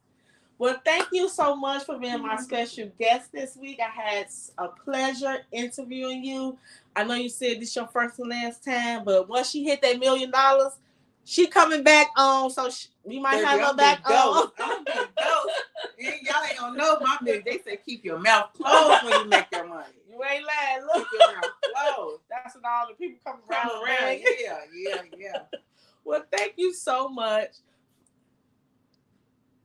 Well, thank you so much for being my special guest this week. I had a pleasure interviewing you. I know you said this your first and last time, but once she hit that $1 million, she coming back on, so we might have her back on. I'm a big ghost. Y'all ain't gonna know my business. They say keep your mouth closed when you make your money. You ain't lying. Look, keep your mouth closed. That's when all the people come around. Yeah. Well, thank you so much.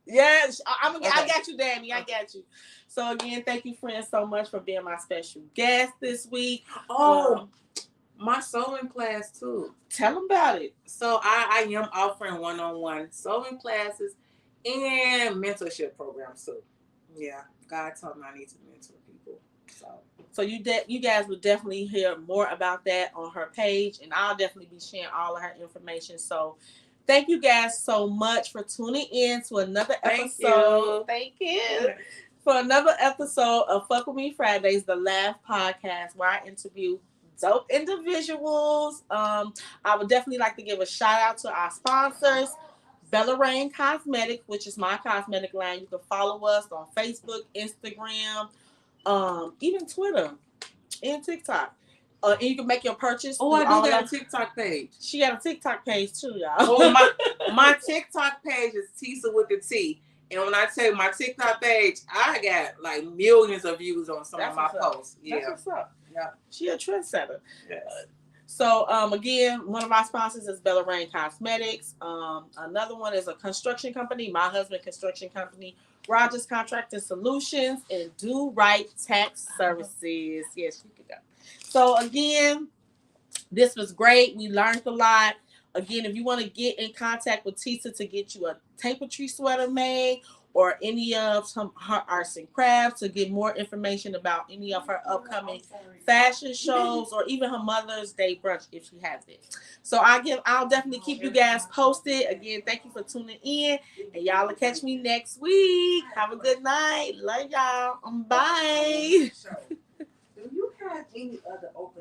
Yes, I got you, Danny. I got you. So again, thank you, friends, so much for being my special guest this week. My sewing class too. Tell them about it. So I am offering one-on-one sewing classes and mentorship programs too. Yeah, God told me I need to mentor people. So you guys will definitely hear more about that on her page, and I'll definitely be sharing all of her information. So thank you guys so much for tuning in to another episode. Thank you. For another episode of Fuck With Me Fridays, the Laugh Podcast, where I interview dope individuals. I would definitely like to give a shout out to our sponsors, Bella Rain Cosmetics, which is my cosmetic line. You can follow us on Facebook, Instagram, even Twitter and TikTok. And you can make your purchase. Oh, I do got a TikTok page. She got a TikTok page too, y'all. Oh, my TikTok page is Tisa with the T. And when I tell you my TikTok page, I got like millions of views on some of my posts. Yeah. That's what's up. Yeah. She a trendsetter. Yes. So again, one of our sponsors is Bella Rain Cosmetics. Another one is a construction company, my husband construction company, Rogers Contracting Solutions, and Do Right Tax Services. Yes, you can go. So again, this was great. We learned a lot. Again, if you want to get in contact with Tisa to get you a tapestry sweater made or any of her arts and crafts, to get more information about any of her upcoming fashion shows or even her Mother's Day brunch if she has it. So I'll definitely keep you guys posted. Again, thank you for tuning in, and y'all will catch me next week. Have a good night. Love y'all. Bye. Do you have any other open